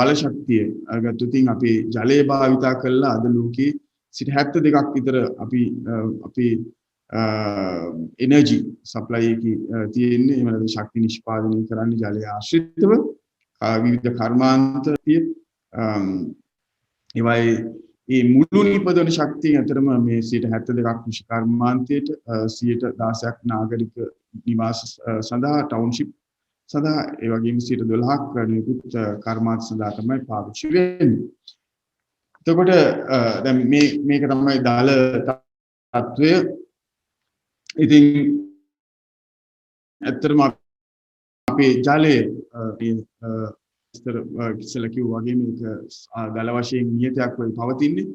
බල ශක්තිය ගත්තොතින් අපේ ජලය භාවිතා කළා අද ලෝකේ 72ක් විතර අපි එනර්ජි සප්ලයි එකේ තියෙන්නේ එහෙම නැත්නම් ශක්ති නිෂ්පාදනය කරන්නේ ජලය ආශ්‍රිතව විවිධ කර්මාන්තය ඒවයි මේ මුළු නිපදවන ශක්තිය අතරම මේ 72ක් කෘෂි කර්මාන්තයට 16ක් නාගරික නිවාස සඳහා ටවුන්ෂිප් සඳහා ඒ වගේම 12ක් නිකුත් කර්මාන්ත සඳහා තමයි පාවිච්චි වෙන්නේ. එතකොට දැන් මේක තමයි දාල තත්වය. ඉතින් ඇත්තටම අපේ ජලය ඉස්සෙල්ලා කිව්වා වගේ මේක දල වශයෙන් නියතයක් වෙයි පවතින්නේ.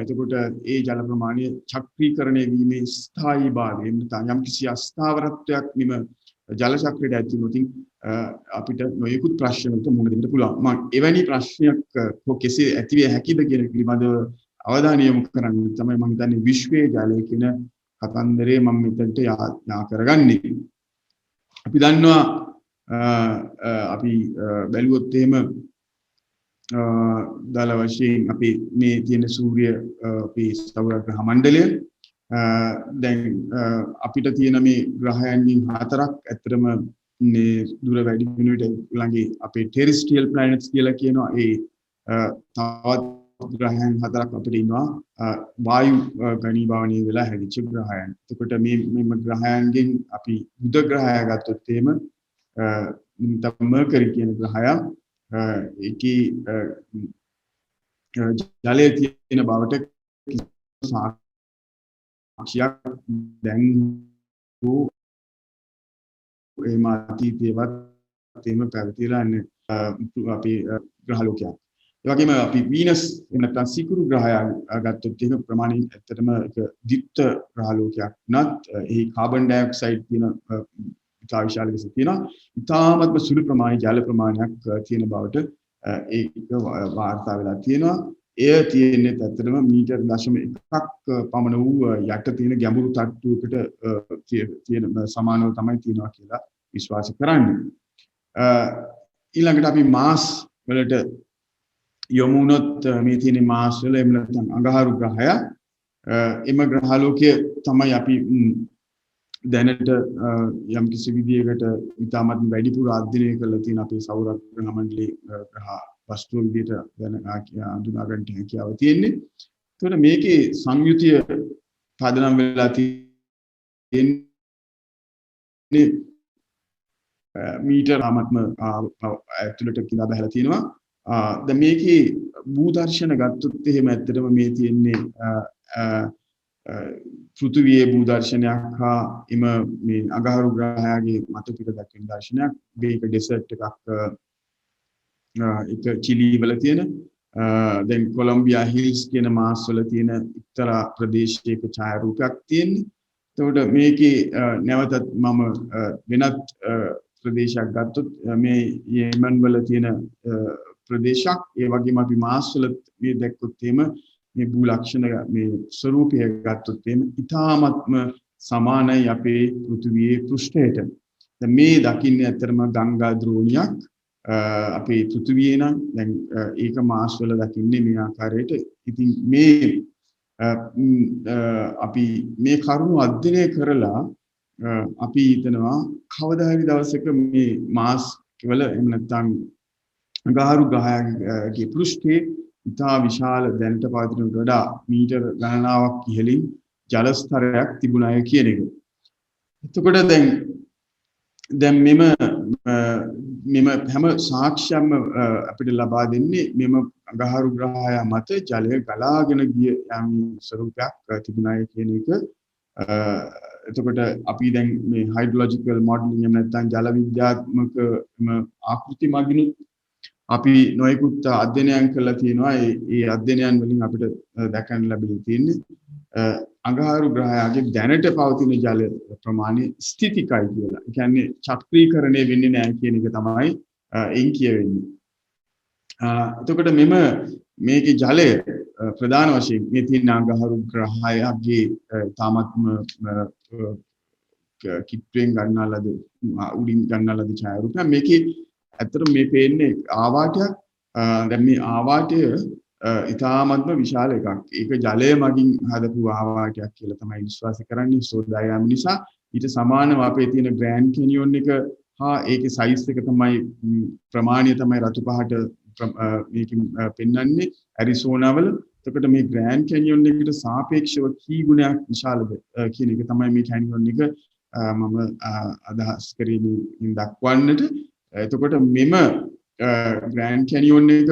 එතකොට ඒ ජල ප්‍රමාණය චක්‍රීකරණය වීමේ ස්ථායීභාවය යම් කිසි අස්ථාවරත්වයක් නිම ජල චක්‍රයට ඇති වුණොත් අපිට නොයෙකුත් ප්‍රශ්න වලට මුහුණ දෙන්න පුළුවන්. මම එවැනි ප්‍රශ්නයක් කෙසේ ඇතිවිය හැකිද කියන පිළිබඳව අවධානය යොමු කරන්න තමයි මම හිතන්නේ විශ්වයේ ජලය කියන කතන්දරේ මම මෙතනට යා කරගන්නේ. අපි දන්නවා අපි බැලුවොත් එහෙම දල වශයෙන් අපි මේ තියෙන සූර්ය අපේ සෞර ග්‍රහ මණ්ඩලය දැන් අපිට තියෙන මේ ග්‍රහයන්ගෙන් හතරක් ඇත්තටම මේ දුර වැඩි වෙන විට ළඟේ අපේ ටෙරිස්ට්‍රියල් ප්ලැනට්ස් කියලා කියනවා. ඒ තවත් ග්‍රහයන් හතරක් අපිට ඉන්නවා වායු ඝනීභවනය වෙලා හැදිච්ච ග්‍රහයන්. එතකොට මේ ග්‍රහයන්ගෙන් අපි බුධ ග්‍රහය ගත්තොත් එහෙම මර්කරි කියන ග්‍රහයා ඒකේ ජලය තියෙන බවට සාක්ෂියක් දැන් ඒ මාතීතේවත් තේම පැවතිලා අපේ ග්‍රහ ලෝකයක්. ඒ වගේම අපි වීනස් නැත්නම් සිකුරු ග්‍රහය ගත්තොත් එහෙම ප්‍රමාණයෙන් ඇත්තටම ඒක ද්විත්ව ග්‍රහ ලෝකයක් වුණත් එහි කාබන් ඩයොක්සයිඩ් තියෙන ඉතා විශාල ලෙස තියෙනවා. ඉතාමත්ම සුළු ප්‍රමාණයේ ජල ප්‍රමාණයක් තියෙන බවට ඒක වාර්තා වෙලා තියෙනවා. එය තියෙන්නේ ඇත්තටම මීටර් 0.1ක් පමණ වූ යට තියෙන ගැඹුරු තට්ටුවකට තියෙන සමානව තමයි තියෙනවා කියලා විශ්වාස කරන්නේ. ඊළඟට අපි මාස් වලට යොමු වුණොත් මේ තියෙන මාස් වල එහෙම නැත්නම් අඟහරු ග්‍රහය එම ග්‍රහලෝකයේ තමයි අපි දැනට යම් කිසි විදියකට ඉතාමත් වැඩිපුර අධ්‍යයනය කරලා තියෙන අපේ සෞර ග්‍රහ මණ්ඩලයේ ග්‍රහ වස්තු විදියට අඳුනා ගන්නට හැකියාව තියෙන්නේ. ඒතකොට මේකේ සංයුතිය පදනම් වෙලා තියෙන්නේ මීටර් ආත්ම ඇතුළට කියලා බහලා තියෙනවා. දැන් මේකේ භූදර්ශන ගත්තොත් එහෙම ඇත්තටම මේ තියෙන්නේ පෘථිවියේ භූදර්ශනයක් හා එම මේ අඟහරු ග්‍රහයාගේ මතු පිට දක්වන දර්ශනයක්. මේක ඩෙසර්ට් එකක් එක චිලි වල තියෙන දැන් කොලොම්බියා හිල්ස් කියන මාස් වල තියෙන එක්තරා ප්‍රදේශයක ඡායාරූපයක් තියෙන්නේ. එතකොට මේකේ නැවතත් මම වෙනත් ප්‍රදේශයක් ගත්තොත් මේ යෙමන් වල තියෙන ප්‍රදේශයක් ඒ වගේම අපි මාස් වල මේ දැක්කොත් එහෙම මේ භූ ලක්ෂණ මේ ස්වරූපය ගත්තොත් එහෙම ඉතාමත්ම සමානයි අපේ පෘථිවියේ පෘෂ්ඨයට. දැන් මේ දකින්නේ ඇත්තටම ගංගා ද්‍රෝණියක් අපේ පෘථිවියේ නම් දැන් ඒක මාස් වල දකින්නේ මේ ආකාරයට. ඉතින් මේ අපි මේ කරුණු අධ්‍යයනය කරලා අපි හිතනවා කවදා හරි දවසක මේ මාස් වල එහෙම නැත්නම් අඟහරු ග්‍රහයේ පෘෂ්ඨයේ ඉතා විශාල දැනට පවතිනට වඩා මීටර ගණනාවක් ඉහළින් ජල ස්තරයක් තිබුණාය කියන එක. එතකොට දැන් මෙම හැම සාක්ෂියක්ම අපිට ලබා දෙන්නේ මෙම අඟහරු ග්‍රහය මත ජලය ගලාගෙන ගිය යම් ස්වරූපයක් තිබුණාය කියන එක. එතකොට අපි දැන් මේ හයිඩ්‍රොලොජිකල් මොඩලින් එහෙම නැත්නම් ජල විද්‍යාත්මක ආකෘති මගින් අපි නොයෙකුත් අධ්‍යයනයන් කරලා තියෙනවා. ඒ අධ්‍යයනයන් වලින් අපිට දැකන්න ලැබෙලා තියෙන්නේ අඟහරු ග්‍රහයාගේ දැනට පවතින ජල ප්‍රමාණය ස්ථිතිකයි කියලා. ඒ කියන්නේ චක්‍රීකරණය වෙන්නේ නැහැ කියන එක තමයි එයින් කියවෙන්නේ. එතකොට මේකේ ජලය ප්‍රධාන වශයෙන් මේ තියෙන අඟහරු ග්‍රහයාගේ තාමත්ම කිට්ටුවෙන් ගන්නාලද උඩින් ගන්නාලද ඡායාරූපය මේකේ ඇත්තට මේ පේන්නේ ආවාටයක් දැන් මේ ආවාටය ඉතාමත්ම විශාල එකක්. ඒක ජලය මගින් හදපු ආවාටයක් කියලා තමයි විශ්වාස කරන්නේ සෝදායාම නිසා. ඊට සමානව අපේ තියෙන ග්‍රෑන්ඩ් කැනියොන් එක හා ඒකේ සයිස් එක තමයි ප්‍රමාණය තමයි රතු පහට මේකෙන් පෙන්වන්නේ ඇරිසෝනා වල. එතකොට මේ ග්‍රෑන්ඩ් කැනියොන් එකට සාපේක්ෂව කී ගුණයක් විශාලද කියන එක තමයි මේ කැනියොන් එක මම අදහස් කරමින් දක්වන්නට. එතකොට මෙම ග්‍රෑන්ඩ් කැනියොන් එක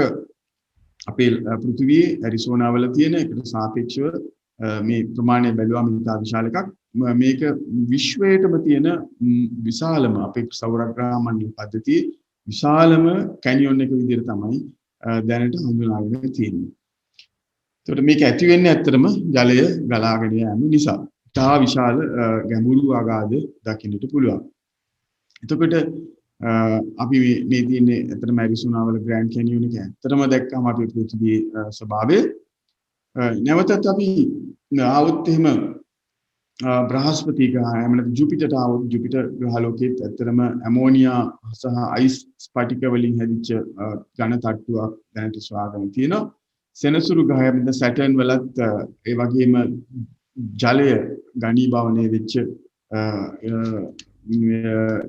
අපේ පෘථිවියේ ඇරිසෝනා වල තියෙන එකට සාපේක්ෂව මේ ප්‍රමාණය බැලුවම ඉතා විශාල එකක්. මේක විශ්වයටම තියෙන විශාලම අපේ සෞරග්‍රහ මණ්ඩල පද්ධතියේ විශාලම කැනියොන් එක විදිහට තමයි දැනට හඳුනාගෙන තියෙන්නේ. එතකොට මේක ඇති වෙන්නේ ඇත්තටම ජලය ගලාගෙන යෑම නිසා. තා විශාල ගැඹුරු අගාධ දකින්නට පුළුවන්. එතකොට අපි මේ තියෙන්නේ ඇත්තටම ඇරිසෝනා වල ග්‍රෑන්ඩ් කැනියොන් එක ඇත්තටම දැක්කම අපේ පෘථිවියේ ස්වභාවය. නැවතත් අපි ආවොත් එහෙම බ්‍රහස්පති ග්‍රහය එහෙම නැත්නම් ජුපිටර්ට ආවොත් ජුපිටර් ග්‍රහලෝකයේත් ඇත්තටම ඇමෝනියා සහ අයිස් ස්පටික වලින් හැදිච්ච ඝන තට්ටුවක් දැනට සොයාගෙන තියෙනවා. සෙනසුරු ග්‍රහය මෙතන සැටර්න් වලත් ඒ වගේම ජලය ඝනීභවණය වෙච්ච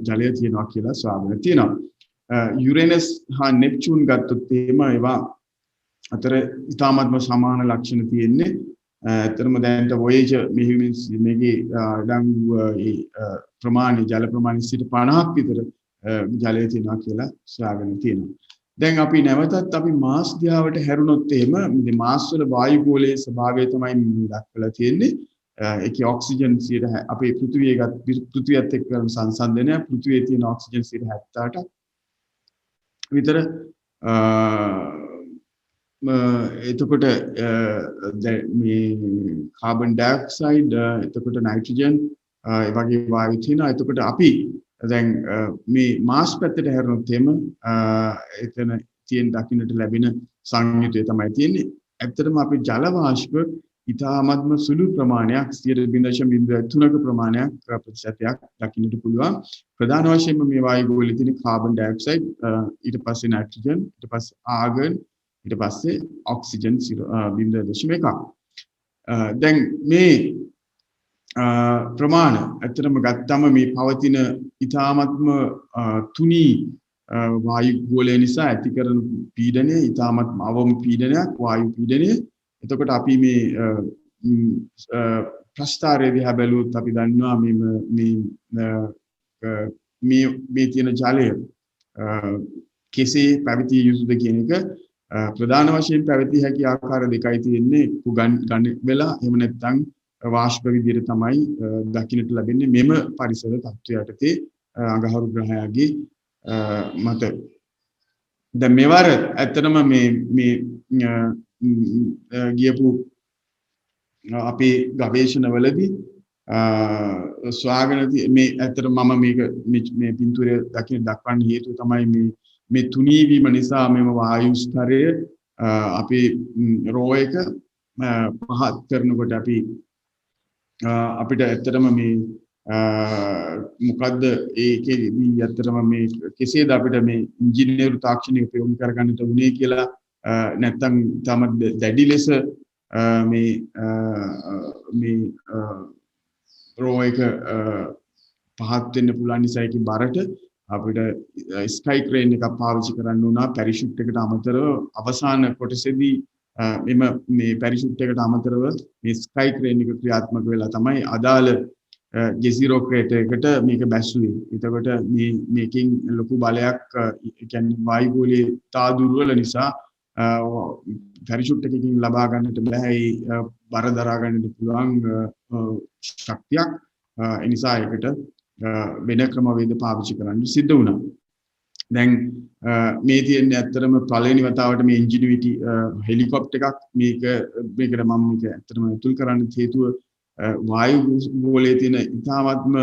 ජලය තියෙනවා කියලා සොයාගෙන තියෙනවා. යුරේනස් හා නෙප්චූන් ගත්තොත් එහෙම ඒවා අතර ඉතාමත්ම සමාන ලක්ෂණ තියෙන්නේ. ඇත්තටම දැනට Voyager මේකේ අඩංගු ප්‍රමාණය ජල ප්‍රමාණය 50ක් විතර ජලය තියෙනවා කියලා සොයාගෙන තියෙනවා. දැන් අපි නැවතත් අපි මාස් දිහාවට හැරුණොත් එහෙම මේ මාස් වල වායු ගෝලයේ ස්වභාවය තමයි මේ දක්වලා තියෙන්නේ. ඒකේ ඔක්සිජන් 100 අපේ පෘථිවියත් එක්ක සංසන්දනය පෘථිවියේ තියෙන ඔක්සිජන් 78ක් විතර එතකොට මේ කාබන් ඩයොක්සයිඩ් එතකොට නයිට්‍රජන් ඒ වගේ වායු තියෙනවා. එතකොට අපි දැන් මේ මාස් පැත්තට හැරුණොත් එහෙම එතන තියෙන දකින්නට ලැබෙන සංයුතය තමයි තියෙන්නේ. ඇත්තටම අපි ජල වාෂ්ප ඉතාමත්ම සුළු ප්‍රමාණයක් 0.03ක ප්‍රමාණයක් ප්‍රතිශතයක් දකින්නට පුළුවන්. ප්‍රධාන වශයෙන්ම මේ වායු ගෝලයේ තියෙන කාබන් ඩයොක්සයිඩ් ඊට පස්සේ නයිට්‍රජන් ඊට පස්සේ ආගන් ඊට පස්සේ ඔක්සිජන් 0.1. දැන් මේ ප්‍රමාණ ඇත්තටම ගත්තම මේ පවතින ඉතාමත්ම තුනී වායු ගෝලය නිසා ඇති කරන පීඩනය ඉතාමත්ම අවම පීඩනයක් වායු පීඩනය. එතකොට අපි මේ ප්‍රස්ථාරය දිහා බැලුවොත් අපි දන්නවා මේ තියෙන ජලය කෙසේ පැවතිය යුතුද කියන එක ප්‍රධාන වශයෙන් පැවතිය හැකි ආකාර දෙකයි තියෙන්නේ. ඝන වෙලා එහෙම නැත්නම් වාෂ්ප විදිහට තමයි දකින්නට ලැබෙන්නේ මෙම පරිසර තත්ත්වය යටතේ අඟහරු ග්‍රහයාගේ මත. දැන් මෙවර ඇත්තටම මේ ගියපු අපේ ගවේෂණවලදී සොයාගෙන මේ ඇත්තටම මම මේ පින්තූරය දක්වන්න හේතුව තමයි මේ තුනී වීම නිසා මෙම වායු ස්තරය අපේ රෝ එක පහත් කරනකොට අපිට ඇත්තටම මේ මොකද්ද ඒකේදී ඇත්තටම මේ කෙසේද අපිට මේ ඉංජිනේරු තාක්ෂණික ප්‍රයෝග කරගන්නට උනේ කියලා නැත්තම් තම දැඩි ලෙස මේ රෝ එක පහත් වෙන්න පුළුවන් නිසා ඒකේ බරට අපිට ස්කයි ක්‍රේන් එකක් පාවිච්චි කරන්න උනා පැරිෂූට් එකට අමතරව අවසාන කොටසේදී මේ පැරිෂූට් එකට අමතරව මේ ස්කයි ක්‍රේන් එක ක්‍රියාත්මක වෙලා තමයි අදාළ ජෙසිරෝ ක්‍රේටර් එකට මේක බැස්සුවේ. එතකොට මේකෙන් ලොකු බලයක් කියන්නේ වායු ගෝලයේ තා දුර්වල නිසා පැරිෂූට් එකකින් ලබා ගන්නට බෑ බර දරා ගන්නට පුළුවන් ශක්තියක්. ඒ නිසා ඒකට වෙන ක්‍රමවේද පාවිච්චි කරන්න සිද්ධ වුණා. දැන් මේ තියෙන්නේ ඇත්තටම පළවෙනි වතාවට මේ ඉන්ජිනියුටි හෙලිකොප්ටර් එකක් මේකට මම මේක ඇත්තටම ඇතුල් කරන්න හේතුව වායු ගෝලයේ තියෙන ඉතාමත්ම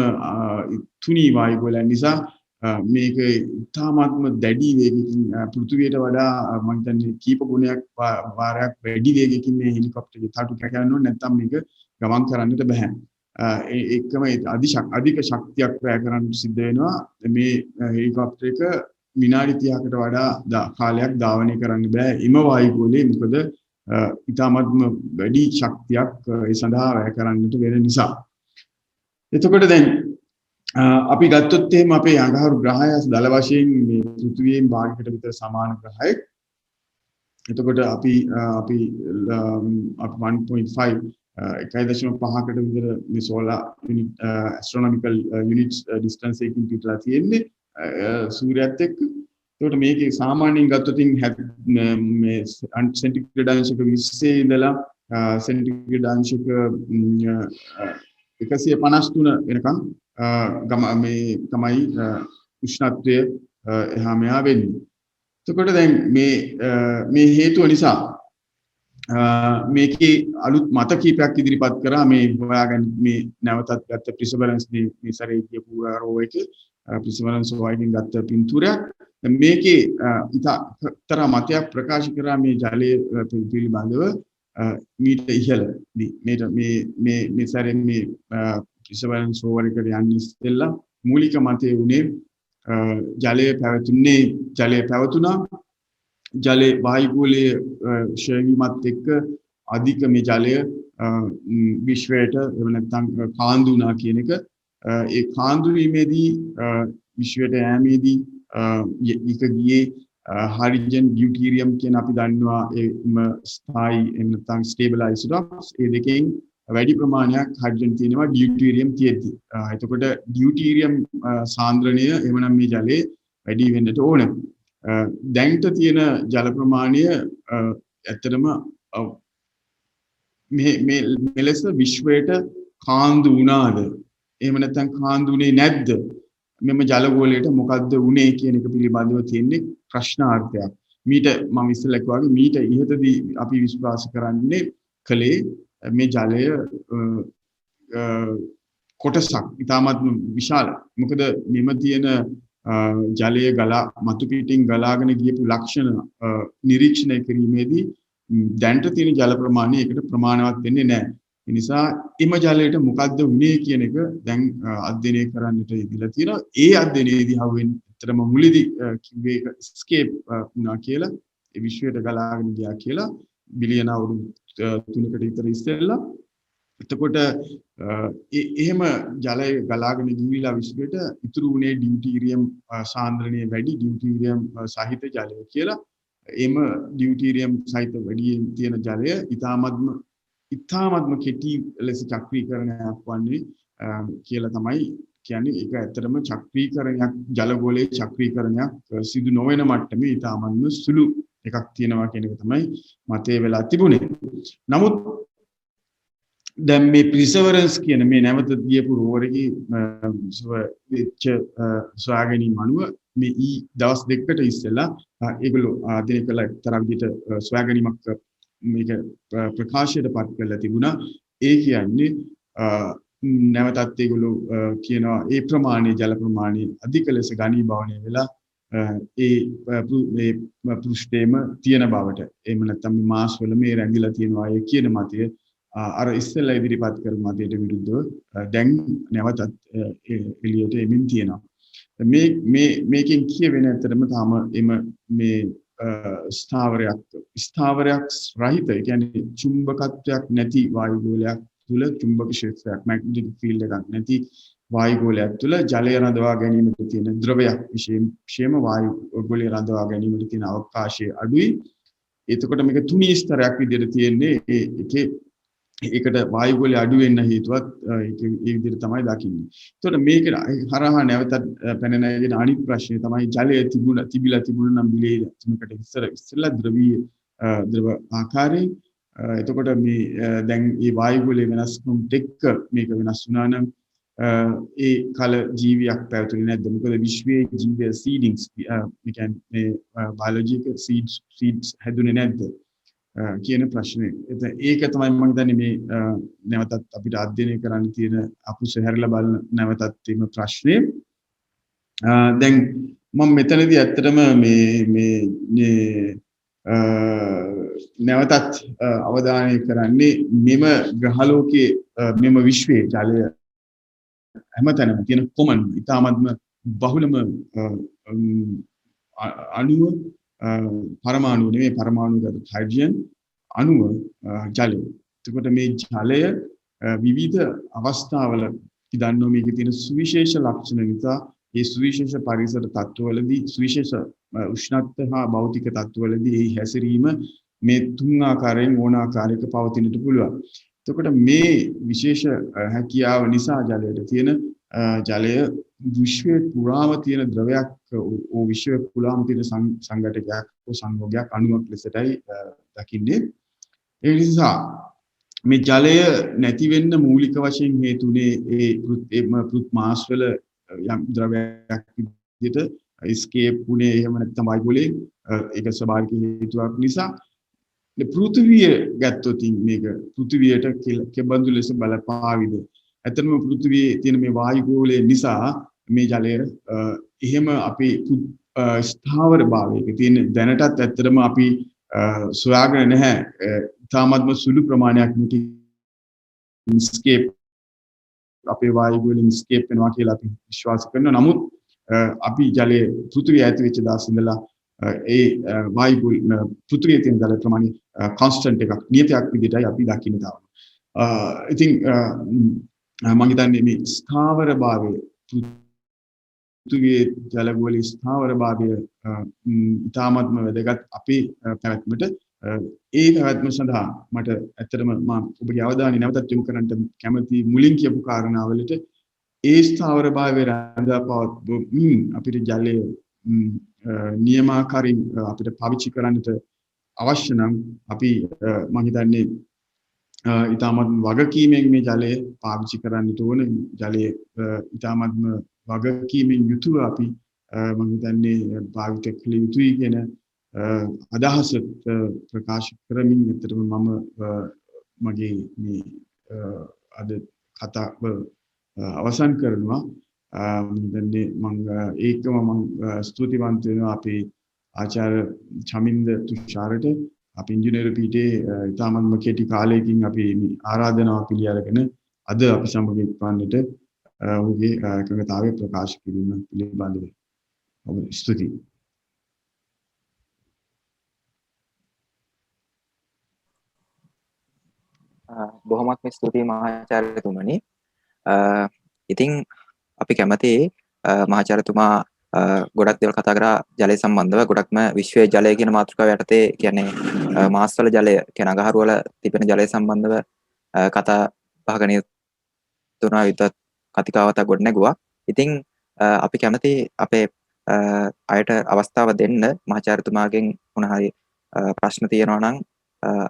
තුනී වායු ගෝලයන් නිසා මේක ඉතාමත්ම දැඩි වේගකින් පෘථිවියට වඩා මම හිතන්නේ කීප ගුණයක් වාරයක් වැඩි වේගකින් මේ හෙලිකොප්ටර් එක තටු කැකයන් ඕන නැත්නම් මේක ගමන් කරන්නට බෑ. ඒකම අධික ශක්තියක් ප්‍රය කරන්න සිද්ධ වෙනවා මේ හෙලිකොප්ටර් එක විනාඩි 30කට වඩා කාලයක් ධාවනය කරන්න බෑ එම වායුගෝලයේ මොකද ඉතාමත්ම වැඩි ශක්තියක් ඒ සඳහා වැය කරන්නට වෙන නිසා. එතකොට දැන් අපි ගත්තොත් එහෙම අපේ අඟහරු ග්‍රහය දල වශයෙන් මේ පෘථිවියෙන් භාගයකට විතර සමාන ග්‍රහයක්. එතකොට අපි 1.5 1.5කට විතර මේ සෝලාර් යුනිට් ඇස්ට්‍රොනොමිකල් යුනිට්ස් ඩිස්ටන්ස් එකකින් පිටලා තියෙන්නේ සූර්යයත් එක්ක. එතකොට මේකේ සාමාන්‍යයෙන් ගත්තොත් මේ සෙන්ටිග්‍රේඩ් අංශක 20 ඉඳලා සෙන්ටිග්‍රේඩ් අංශක 153 වෙනකම් මේ තමයි උෂ්ණත්වය එහා මෙහා වෙන්නේ. එතකොට දැන් මේ හේතුව නිසා මේකේ අලුත් මත කීපයක් ඉදිරිපත් කරා මේ හොයාගන්න මේ නැවතත් ගත්ත ප්‍රිසබලන්ස් මේ සැරේ කියපු රෝ එකේ ප්‍රිසබලන්ස් වයිකින් ගත්ත පින්තූරයක් මේකේ ඉතර මතයක් ප්‍රකාශ කරා මේ ජලයේ පිළිබඳව මීට ඉහළදී මේ සැරේ මේ ප්‍රිසබලන්ස් රෝ එකට යන්නේ ඉස්සෙල්ලා මූලික මතය උනේ ජලය පැවතුණා ජලයේ වායුගෝලයේ ශ්‍රේණිමත් එක්ක අධික මේ ජලය විශ්වයට එහෙම නැත්නම් කාන්දු වුණා කියන එක ඒ කාන්දු වීමේදී විශ්වයට යෑමේදී එක ගියේ හයිඩ්‍රජන් ඩියුටීරියම් කියන අපි දන්නවා ඒම ස්ථායි එහෙම නැත්නම් ස්ටේබල් අයිසොටොප්ස් ඒ දෙකෙන් වැඩි ප්‍රමාණයක් හයිඩ්‍රජන් තියෙනවා ඩියුටීරියම් තියෙද්දි. එතකොට ඩියුටීරියම් සාන්ද්‍රණය එවනම් මේ ජලයේ වැඩි වෙන්නට ඕන. දැන්ට තියෙන ජල ප්‍රමාණය ඇත්තටම මෙලෙස විශ්වයට කාන්දු වුණාද? එහෙම නැත්නම් කාන්දු වුණේ නැද්ද? මෙම ජලගෝලයට මොකද්ද වුණේ කියන එක පිළිබඳව තියෙන්නේ ප්‍රශ්නාර්ථයක්. මීට මම ඉස්සෙල්ලා කිව්වා වගේ මීට ඉහතදී අපි විශ්වාස කරන්නේ කලේ මේ ජලය කොටසක් ඉතාමත්ම විශාල. මොකද මෙම තියෙන ජලය මතු පිටින් ගලාගෙන ගියපු ලක්ෂණ නිරීක්ෂණය කිරීමේදී දැන්ට තියෙන ජල ප්‍රමාණය ඒකට ප්‍රමාණවත් වෙන්නේ නැහැ. ඒ නිසා එම ජලයට මොකද්ද වුනේ කියන එක දැන් අධ්‍යයනය කරන්නට ඉදලා තියෙනවා. ඒ අධ්‍යයනයේදී හවුවෙන් ඇත්තටම මුලදී කිව්වේ ඒක ස්කේප් වුණා කියලා. ඒ විශ්වයට ගලාගෙන ගියා කියලා බිලියන අවුරුදු 3කට විතර ඉස්සෙල්ලා. එතකොට එහෙම ජලය ගලාගෙන ගිහිලා විශ්වයට ඉතුරු වුණේ ඩියුටීරියම් සාන්ද්‍රණය වැඩි ඩියුටීරියම් සහිත ජලය කියලා. එම ඩියුටීරියම් සහිත වැඩි තියෙන ජලය ඉතාමත්ම කෙටි ලෙස චක්‍රීකරණයක් වන්නේ කියලා තමයි කියන්නේ. ඒක ඇත්තටම චක්‍රීකරණයක් ජලගෝලයේ චක්‍රීකරණයක් සිදු නොවන මට්ටමේ ඉතාමත්ම සුළු එකක් තියෙනවා කියන එක තමයි මතය වෙලා තිබුණේ. නමුත් දැන් මේ ප්‍රිසර්වරන්ස් කියන මේ නැවත ගියපු රෝවර් එකේ වෙච්ච සොයාගැනීම අනුව මේ දවස් දෙකකට ඉස්සෙල්ලා ඒගොල්ලෝ අධ්‍යයනය කළ එක්තරා විදිහට සොයාගැනීමක් මේක ප්‍රකාශයට පත් කරලා තිබුණා. ඒ කියන්නේ නැවතත් ඒගොල්ලෝ කියනවා ඒ ප්‍රමාණය ජල ප්‍රමාණය අධික ලෙස ඝනීභවනය වෙලා ඒ පෘෂ්ඨයේම තියෙන බවට එහෙම නැත්නම් මේ මාස් වල මේ රැඳිලා තියෙනවා අය කියන මතය අර ඉස්සෙල්ලා ඉදිරිපත් කරපු මතයට විරුද්ධව දැන් නැවතත් එළියට එමින් තියෙනවා. මේකෙන් කියවෙන ඇත්තටම තාම මේ ස්ථාවරයක් රහිත ඒ කියන්නේ චුම්බකත්වයක් නැති වායුගෝලයක් තුල චුම්බක ක්ෂේත්‍රයක් මැග්නටික් ෆීල්ඩ් එකක් නැති වායුගෝලයක් තුල ජලය රඳවා ගැනීමට තියෙන ද්‍රවයක් විශේෂයෙන්ම වායුගෝලය රඳවා ගැනීමට තියෙන අවකාශය අඩුයි. එතකොට මේක තුනී ස්තරයක් විදිහට තියෙන්නේ ඒකට වායුගෝලය අඩු වෙන්න හේතුවත් ඒ විදිහට තමයි දකින්නේ. එතකොට මේක හරහා නැවතත් පැන නැගෙන අනිත් ප්‍රශ්නේ තමයි ජලය තිබිලා තිබුණා නම් බිලේ තුනකට ඉස්සෙල්ලා ද්‍රව ආකාරයෙන්. එතකොට මේ දැන් මේ වායුගෝලයේ වෙනස්කම් එක්ක මේක වෙනස් වුණා නම් ඒ කල ජීවියක් පැවතුනේ නැද්ද? මොකද විශ්වයේ ජීවය සීඩින්ග්ස් මේ කියන්නේ බයොලොජික සීඩ්ස් හැදුනේ නැද්ද කියන ප්‍රශ්නේ. ඒක තමයි මම හිතන්නේ මේ නැවතත් අපිට අධ්‍යයනය කරන්න තියෙන අකුස හැරලා බලන නැවතත් මේ ප්‍රශ්නේ. දැන් මම මෙතනදී ඇත්තටම මේ නැවතත් අවධානය කරන්නේ මෙම ග්‍රහලෝකයේ මෙම විශ්වයේ ජලය හැමතැනම තියෙන කොමන් ඉතාමත්ම බහුලම අණුව පරමාණු නෙවෙයි පරමාණුගත හයිඩ්‍රජන් අණුව ජලය. එතකොට මේ ජලය විවිධ අවස්ථාවල ඉදන්නෝ මේකේ තියෙන සුවිශේෂ ලක්ෂණ නිසා ඒ සුවිශේෂ පරිසර තත්ත්වවලදී සුවිශේෂ උෂ්ණත්ව හා භෞතික තත්ත්වවලදී ඒ හැසිරීම මේ තුන් ආකාරයෙන් ඕන ආකාරයක පවතිනට පුළුවන්. එතකොට මේ විශේෂ හැකියාව නිසා ජලයට තියෙන ජලය විශ්වයේ පුරාම තියෙන ද්‍රවයක් ඕ විශ්වයේ පුරාම තියෙන සංඝටකයක් සංයෝගයක් අණුවක් ලෙසටයි දකින්නේ. ඒ නිසා මේ ජලය නැති වෙන්න මූලික වශයෙන් හේතුනේ ඒ පෘත් මාස් වල යම් ද්‍රවයක් විදිහට escape වුණේ එහෙම නැත්නම් වායුවලින් ඒක ස්වභාවික හේතුවක් නිසා පෘථිවිය ගත්තොත් මේක පෘථිවියට කෙබඳු ලෙස බලපාවිද ඇත්තටම පෘථිවියේ තියෙන මේ වායු ගෝලය නිසා මේ ජලය එහෙම අපි ස්ථාවර භාවයක තියෙන දැනටත් ඇත්තටම අපි සොයාගෙන නැහැ තාමත්ම සුළු ප්‍රමාණයක් මේක escape අපේ වායු ගෝලයෙන් escape වෙනවා කියලා අපි විශ්වාස කරනවා. නමුත් අපි ජලයේ පෘථිවිය ඇති වෙච්ච දාස් ඉඳලා ඒ වායු ගෝල පෘථිවියේ තියෙන ජල ප්‍රමාණය constant එකක් නියතයක් විදිහටයි අපි දකින්න තාම. ඉතින් මම හිතන්නේ මේ ස්ථාවර භාවය පෘථිවියේ ජල ගෝලයේ ස්ථාවර භාවය ඉතාමත්ම වැදගත් අපේ පැවැත්මට ඒ පැවැත්ම සඳහා මට ඇත්තටම මම ඔබගේ අවධානය නැවතත් යොමු කරන්න කැමති මුලින් කියපු කාරණාවලට ඒ ස්ථාවර භාවය රඳා පවත්වමින් අපිට ජලය නියමාකාරින් අපිට පාවිච්චි කරන්නට අවශ්‍ය නම් අපි මම හිතන්නේ ඉතාමත් වගකීමෙන් මේ ජලය පාවිච්චි කරන්නට ඕන. ජලය ඉතාමත්ම වගකීමෙන් යුතුව අපි මම හිතන්නේ භාවිත කළ යුතුයි කියන අදහස ප්‍රකාශ කරමින් ඇත්තටම මම මගේ මේ අද කතාව අවසන් කරනවා. දැන්නේ මම ඒකම මම ස්තුතිවන්ත වෙනවා අපේ ආචාර්ය චමින්ද තුෂාරට අපි ඉංජිනේරු පීඨයේ ඉතාමත්ම කෙටි කාලයකින් අපි ආරාධනාව පිළිඅරගෙන අද අපි සමග එක්වන්නට ඔහුගේ එකඟතාවය ප්‍රකාශ කිරීම පිළිබඳව ඔබ ස්තුතියි. බොහොමත්ම ස්තුතියි මහාචාර්යතුමනි. ඉතින් අපි කැමති මහාචාර්යතුමා ගොඩක් දේවල් කතා කරා ජලය සම්බන්ධව. ගොඩක්ම විශ්වයේ ජලය කියන මාතෘකාව යටතේ කියන්නේ මාස්වල ජලය කියන අඟහරු වල තිබෙන ජලය සම්බන්ධව කතා බහගෙන තුනා විතත් කතිකාවතක් ගොඩනැගුවා. ඉතින් අපි කැමති අපේ අයට අවස්ථාව දෙන්න මහාචාර්යතුමාගෙන් මොන හරි ප්‍රශ්න තියෙනවා නම්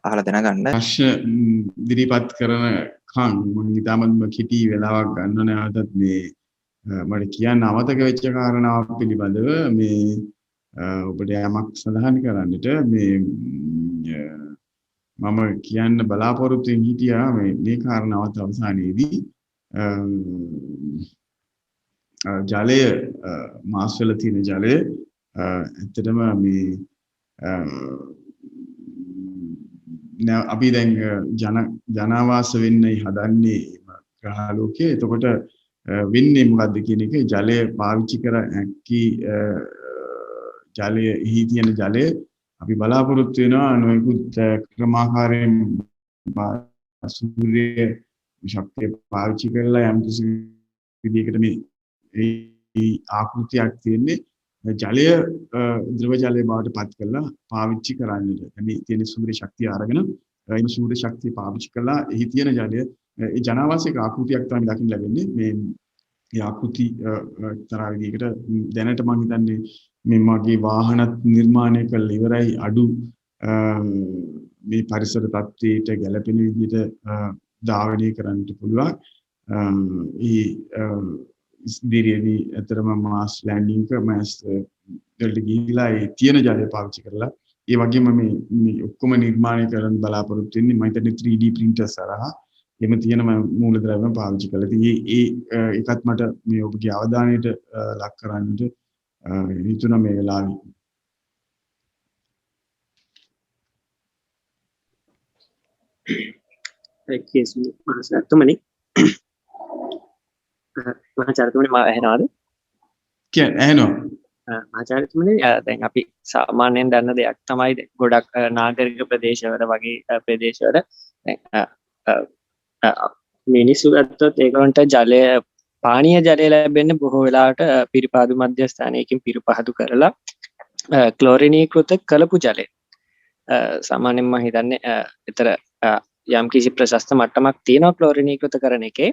අහලා දැනගන්න. ප්‍රශ්න ඉදිරිපත් කරන කන් මම ඉතාමත්ම කෙටි වෙලාවක් ගන්න නැවතත් මේ මට කියන්න අමතක වෙච්ච කාරණාවක් පිළිබඳව මේ ඔබට යමක් සඳහන් කරන්නට මේ මම කියන්න බලාපොරොත්තු වෙමින් හිටියා මේ කාරණාවත් අවසානයේදී ජලය මාස් වල තියෙන ජලය ඇත්තටම මේ අපි දැන් ජනාවාස වෙන්නයි හදන්නේ ග්‍රහලෝකයේ. එතකොට වෙන්නේ මොකද්ද කියන එක ජලය පාවිච්චි කර හැකි ජලය එහි තියෙන ජලය අපි බලාපොරොත්තු වෙනවා නොයෙකුත් ක්‍රමාකාරයෙන් සූර්ය ශක්තිය පාවිච්චි කරලා යම් කිසි විදිහකට මේ ආකෘතියක් තියෙන්නේ ජලය ද්‍රව ජලය බවට පත් කරලා පාවිච්චි කරන්නට. මේ තියෙන සූර්ය ශක්තිය අරගෙන ඒ සූර්ය ශක්තිය පාවිච්චි කරලා එහි තියෙන ජලය ඒ ජනාවාසික ආකෘතියක් තමයි දකින්න ලැබෙන්නේ. මේ ආකෘති තරහ විදිහකට දැනට මම හිතන්නේ මේ මගේ වාහනත් නිර්මාණය කළ ඉවරයි අඩු මේ පරිසර තත්ත්වයට ගැළපෙන විදිහට ධාවනය කරන්නට පුළුවන්. ඉදිරියේදී ඇතරම මාස් ලෑන්ඩින් එක මාස් වලට ගිහිලා ඒ තියෙන ජලය පාවිච්චි කරලා ඒ වගේම මේ ඔක්කොම නිර්මාණය කරන්න බලාපොරොත්තු වෙන්නේ මම හිතන්නේ 3D printers හරහා එහෙම තියෙන මූලද්‍රව්‍යම පාවිච්චි කරලා. ඉතින් ඒකත් මට මේ ඔබගේ අවධානයට ලක් කරන්නට හිතුණා මේ වෙලාවේ. මහාචාර්යතුමනි මහාචාර්යතුමනි මා ඇහෙනවද? ඇහෙනවා. මහාචාර්යතුමනි දැන් අපි සාමාන්‍යයෙන් දන්න දෙයක් තමයි ගොඩක් නාගරික ප්‍රදේශවල වගේ ප්‍රදේශවල මිනිස්සු ගත්තොත් ඒගොල්ලන්ට ජලය පානීය ජලය ලැබෙන්නේ බොහෝ වෙලාවට පිරිපාදු මධ්‍යස්ථානයකින් පිරිපහදු කරලා ක්ලෝරිනීකృత කළපු ජලය. සාමාන්‍යයෙන් මම හිතන්නේ ඊතර යම් කිසි ප්‍රශස්ත මට්ටමක් තියෙනවා ක්ලෝරිනීකృత කරන එකේ.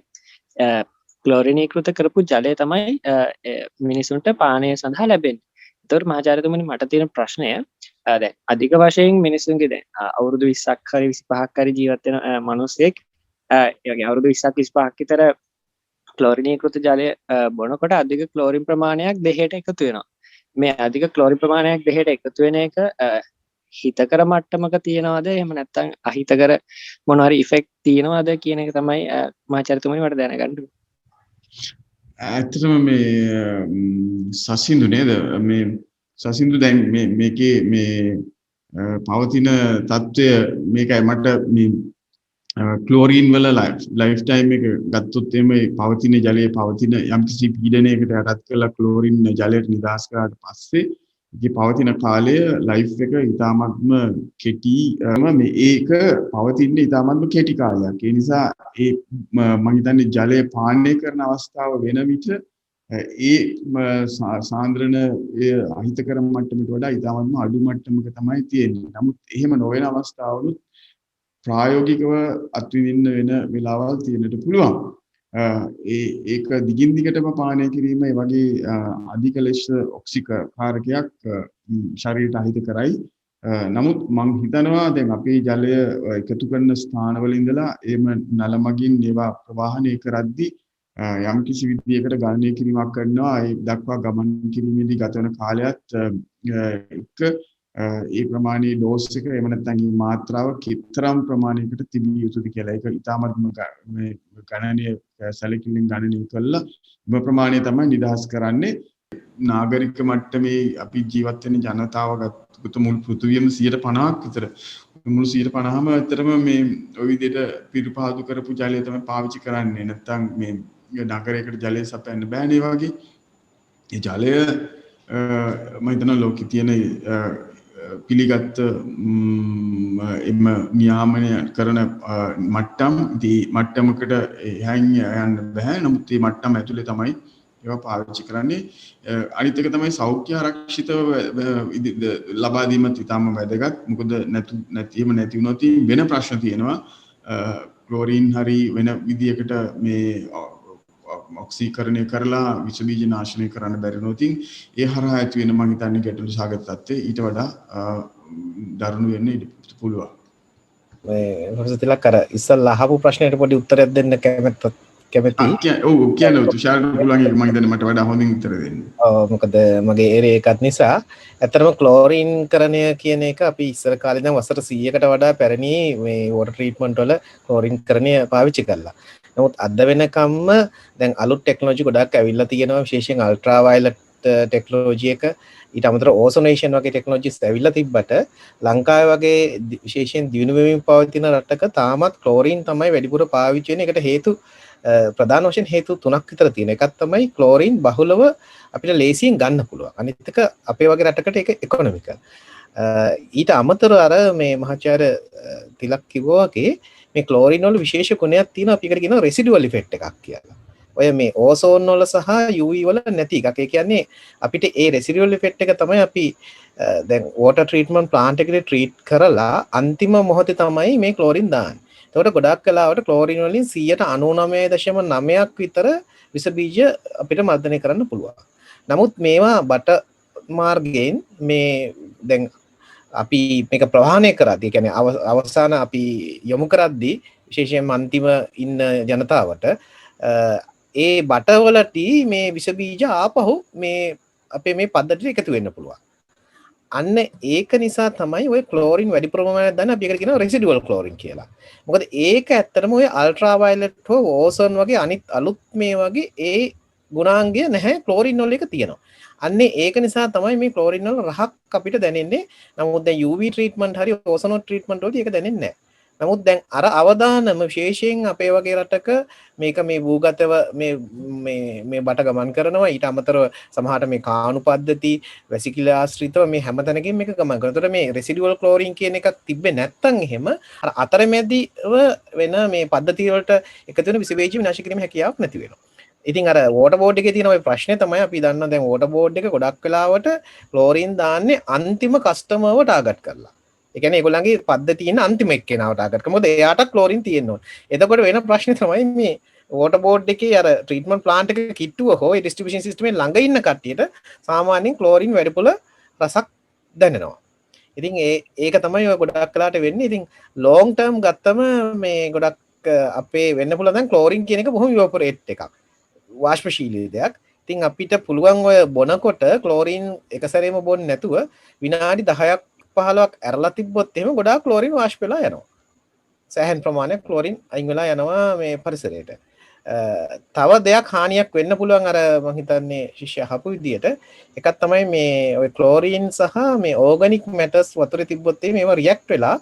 ක්ලෝරිනීකృత කරපු ජලය තමයි මිනිසුන්ට පානය සඳහා ලැබෙන්නේ. ඒතකොට මහාචාර්යතුමනි මට තියෙන ප්‍රශ්නය දැන් අධික වශයෙන් මිනිසුන්ගේ දැන් අවුරුදු 20ක් හරි 25ක් හරි ජීවත් වෙන මිනිස්සෙක් ඒ වගේ අවුරුදු 20ක් 25ක් විතර ක්ලෝරිනීකృత ජලය බොනකොට අධික ක්ලෝරින් ප්‍රමාණයක් දෙහයට එකතු වෙනවා. මේ අධික ක්ලෝරින් ප්‍රමාණයක් දෙහයට එකතු වෙන එක හිතකර මට්ටමක තියනවාද එහෙම නැත්නම් අහිතකර මොන හරි ඉෆෙක්ට් තියනවාද කියන එක තමයි මහාචාර්යතුමනි මට දැනගන්න ඕනේ. ඇත්තටම මේ සසින්දු නේද මේ සසින්දු දැන් මේකේ මේ පවතින තත්ත්වය මේකයි මට මේ ක්ලෝරින් වල ලයිෆ් ටයිම් එක ගත්තොත් එමේ පවතින ජලයේ පවතින යම්කිසි පීඩනයකට යටත් කරලා ක්ලෝරින් ජලයට නිදහස් කරාට පස්සේ ඒකේ පවතින කාලය ලයිෆ් එක ඉතාමත්ම කෙටි මේ ඒක පවතින ඉතාමත්ම කෙටි කාලයක්. ඒ නිසා ඒ මම හිතන්නේ ජලය පානය කරන අවස්ථාව වෙන විට ඒ සාන්ද්‍රණ ඒ අහිතකර මට්ටමට වඩා ඉතාමත්ම අඩු මට්ටමක තමයි තියෙන්නේ. නමුත් එහෙම නොවන අවස්ථාවලුත් ප්‍රායෝගිකව අත්විඳින්න වෙන වෙලාවල් තියෙන්නට පුළුවන්. ඒක දිගින් දිගටම පානය කිරීම ඒ වගේ අධික ලෙස ඔක්සිකාරකයක් ශරීරයට අහිත කරයි. නමුත් මම හිතනවා දැන් අපේ ජලය එකතු කරන ස්ථානවල ඉඳලා එහෙම නල මගින් ඒවා ප්‍රවාහනය කරද්දී යම් කිසි විදියකට ගණනය කිරීමක් කරනවා. ඒ දක්වා ගමන් කිරීමේදී ගත වන කාලයත් එක්ක ඒ ප්‍රමාණයේ ඩෝස් එක එහෙම නැත්නම් මේ මාත්‍රාව කිතරම් ප්‍රමාණයකට තිබිය යුතුද කියලා ඒක ඉතාමත්ම මේ ගණනීය සැලකිල්ලෙන් ගණනය කළා මේ ප්‍රමාණය තමයි නිදහස් කරන්නේ. නාගරික මට්ටමේ අපි ජීවත් වෙන ජනතාව ගත්තොත් මුළු පෘථිවියම 50%ක් විතර මුළු 50%ම ඇත්තටම මේ ওই විදිහට පිරිපහදු කරපු ජලය තමයි පාවිච්චි කරන්නේ. නැත්නම් මේ නගරයකට ජලය සපයන්න බෑනේ වගේ. ඒ ජලය මම හිතනවා ලෝකේ තියෙන පිළිගත් එම නියාමනය කරන මට්ටම් මට්ටමකට යන්න බෑ. නමුත් මේ මට්ටම ඇතුලේ තමයි ඒවා පාවිච්චි කරන්නේ. අනිත් එක තමයි සෞඛ්‍ය ආරක්ෂිතව ලබා දීමත් ඉතාම වැදගත්. මොකද එහෙම නැති වුණොත් වෙන ප්‍රශ්න තියෙනවා. ක්ලෝරින් හරි වෙන විදියකට මේ ඔක්සීකරණය කරලා විස බීජ නාශනය කරන්න බැරි වුණොත් ඒ හරහා ඇති වෙන මම හිතන්නේ ගැටලු සහගත තත්ත්වය ඊට වඩා දරුණු වෙන්න ඉඩ පුළුවන්. මේ ප්‍රොෆෙසර් තිලක් අර ඉස්සල්ලා අහපු ප්‍රශ්නෙට පොඩි උත්තරයක් දෙන්න කැමතියි. ඔව් කියන්න තුෂාර පුළුවන් එක මම හිතන්නේ මට වඩා හොඳින් උත්තර දෙන්න. ඔව් මොකද මගේ ඒරියා එකත් නිසා ඇත්තටම ක්ලෝරින්කරණය කියන එක අපි ඉස්සර කාලේ ඉඳන් වසර 100කට වඩා පැරණි මේ වෝටර් ට්‍රීට්මන්ට් වල ක්ලෝරින්කරණය පාවිච්චි කළා. නමුත් අද වෙනකම්ම දැන් අලුත් ටෙක්නොලොජි ගොඩක් ඇවිල්ලා තියෙනවා. විශේෂයෙන් අල්ට්‍රා වයලට් ටෙක්නොලොජි එක ඊට අමතරව ඕසොනේෂන් වගේ ටෙක්නොලොජිස් ඇවිල්ලා තිබ්බට ලංකාවේ වගේ විශේෂයෙන් දියුණු වෙමින් පවතින රටක තාමත් ක්ලෝරින් තමයි වැඩිපුර පාවිච්චි වෙන්නේ. ඒකට හේතු ප්‍රධාන වශයෙන් හේතු තුනක් විතර තියෙනවා. එකක් තමයි ක්ලෝරින් බහුලව අපිට ලේසියෙන් ගන්න පුළුවන්. අනිත් එක අපේ වගේ රටකට ඒක ඉකොනොමිකල්. ඊට අමතරව අර මේ මහාචාර්ය තිලක් කිව්වා වගේ මේ ක්ලෝරින් වල විශේෂ ගුණයක් තියෙනවා. අපි ඒකට කියනවා රෙසිඩුවල් ඉෆෙක්ට් එකක් කියලා. ඔය මේ ඕසෝන් වල සහ UV වල නැති එකක්. ඒ කියන්නේ අපිට ඒ රෙසිඩුවල් ඉෆෙක්ට් එක තමයි අපි දැන් වෝටර් ට්‍රීට්මන්ට් ප්ලාන්ට් එකේ ට්‍රීට් කරලා අන්තිම මොහොතේ තමයි මේ ක්ලෝරින් දාන්නේ. එතකොට ගොඩක් වෙලාවට ක්ලෝරින් වලින් 99.9ක් විතර විස බීජ අපිට මර්ධනය කරන්න පුළුවන්. නමුත් මේවා බට මාර්ගයෙන් මේ දැන් අපි මේක ප්‍රවාහනය කරද්දී කියන්නේ අවසාන අපි යොමු කරද්දී විශේෂයෙන්ම අන්තිම ඉන්න ජනතාවට ඒ බටවලටි මේ විස බීජ ආපහු මේ අපේ මේ පද්ධතියට එකතු වෙන්න පුළුවන්. අන්න ඒක නිසා තමයි ඔය ක්ලෝරින් වැඩි ප්‍රමාණයක් දාන්න අපි ඒකට කියනවා රෙසිඩුවල් ක්ලෝරින් කියලා. මොකද ඒක ඇත්තටම ඔය අල්ට්‍රා වයලට් හෝ ඕසෝන් වගේ අනිත් අලුත් මේ වගේ ඒ ගුණාංගය නැහැ ක්ලෝරින් වල එක තියෙනවා. අන්නේ ඒක නිසා තමයි මේ ක්ලෝරින් වල රහක් අපිට දැනෙන්නේ. නමුත් දැන් UV ට්‍රීට්මන්ට් හරි ඕසෝන් ට්‍රීට්මන්ට් වලදී ඒක දැනෙන්නේ නැහැ. නමුත් දැන් අර අවදානම විශේෂයෙන් අපේ වගේ රටක මේක මේ භූගතව මේ බට ගමන් කරනවා. ඊට අමතරව සමහරට මේ කාණු පද්ධති වැසිකිලි ආශ්‍රිතව මේ හැමතැනකින් මේක ගමන් කරනවා. ඒතකොට මේ රෙසිඩුවල් ක්ලෝරින් කියන එකක් තිබ්බේ නැත්තම් එහෙම අර අතරමැදිව වෙන මේ පද්ධති වලට එකතු වෙන විසවේජී විනාශ කිරීමේ හැකියාවක් නැති වෙනවා. ඉතින් අර වෝටර් බෝඩ් එකේ තියෙන ওই ප්‍රශ්නේ තමයි අපි දන්නවා දැන් වෝටර් බෝඩ් එක ගොඩක් වෙලාවට ක්ලෝරින් දාන්නේ අන්තිම කස්ටමර්ව ටාගට් කරලා. ඒ කියන්නේ ඒගොල්ලන්ගේ පද්ධතිය ඉන්න අන්තිම එක්කෙනාව ටාගට් කරලා. මොකද එයාට ක්ලෝරින් තියෙන්න ඕනේ. එතකොට වෙන ප්‍රශ්නේ තමයි මේ වෝටර් බෝඩ් එකේ අර ට්‍රීට්මන්ට් ප්ලාන්ට් එක කිට්ටුව හෝ ඒ ඩිස්ට්‍රිබියුෂන් සිස්ටම් එකේ ළඟ ඉන්න කට්ටියට සාමාන්‍යයෙන් ක්ලෝරින් වැඩිපුල රසක් දැනෙනවා. ඉතින් ඒක තමයි ඔය ගොඩක් වෙලාට වෙන්නේ. ඉතින් ලොන්ග් ටර්ම් ගත්තම මේ ගොඩක් අපේ වෙන්න පුළුවන් දැන් ක්ලෝරින් කියන එක බොහොම ඉවපොරේට් එකක්. වාෂ්පශීලී දෙයක්. ඉතින් අපිට පුළුවන් ඔය බොනකොට ක්ලෝරින් එක සැරේම බොන්නේ නැතුව විනාඩි 10ක් 15ක් ඇරලා තිබ්බොත් එහෙම ගොඩාක් ක්ලෝරින් වාෂ්ප වෙලා යනවා. සෑහෙන ප්‍රමාණයක් ක්ලෝරින් අයින් වෙලා යනවා මේ පරිසරයට. තව දෙයක් හානියක් වෙන්න පුළුවන් අර මම හිතන්නේ ශිෂ්‍ය අහපු විදියට එකක් තමයි මේ ඔය ක්ලෝරින් සහ මේ ඕගනික් මැටර්ස් වතුරේ තිබ්බොත් මේවා රියැක්ට් වෙලා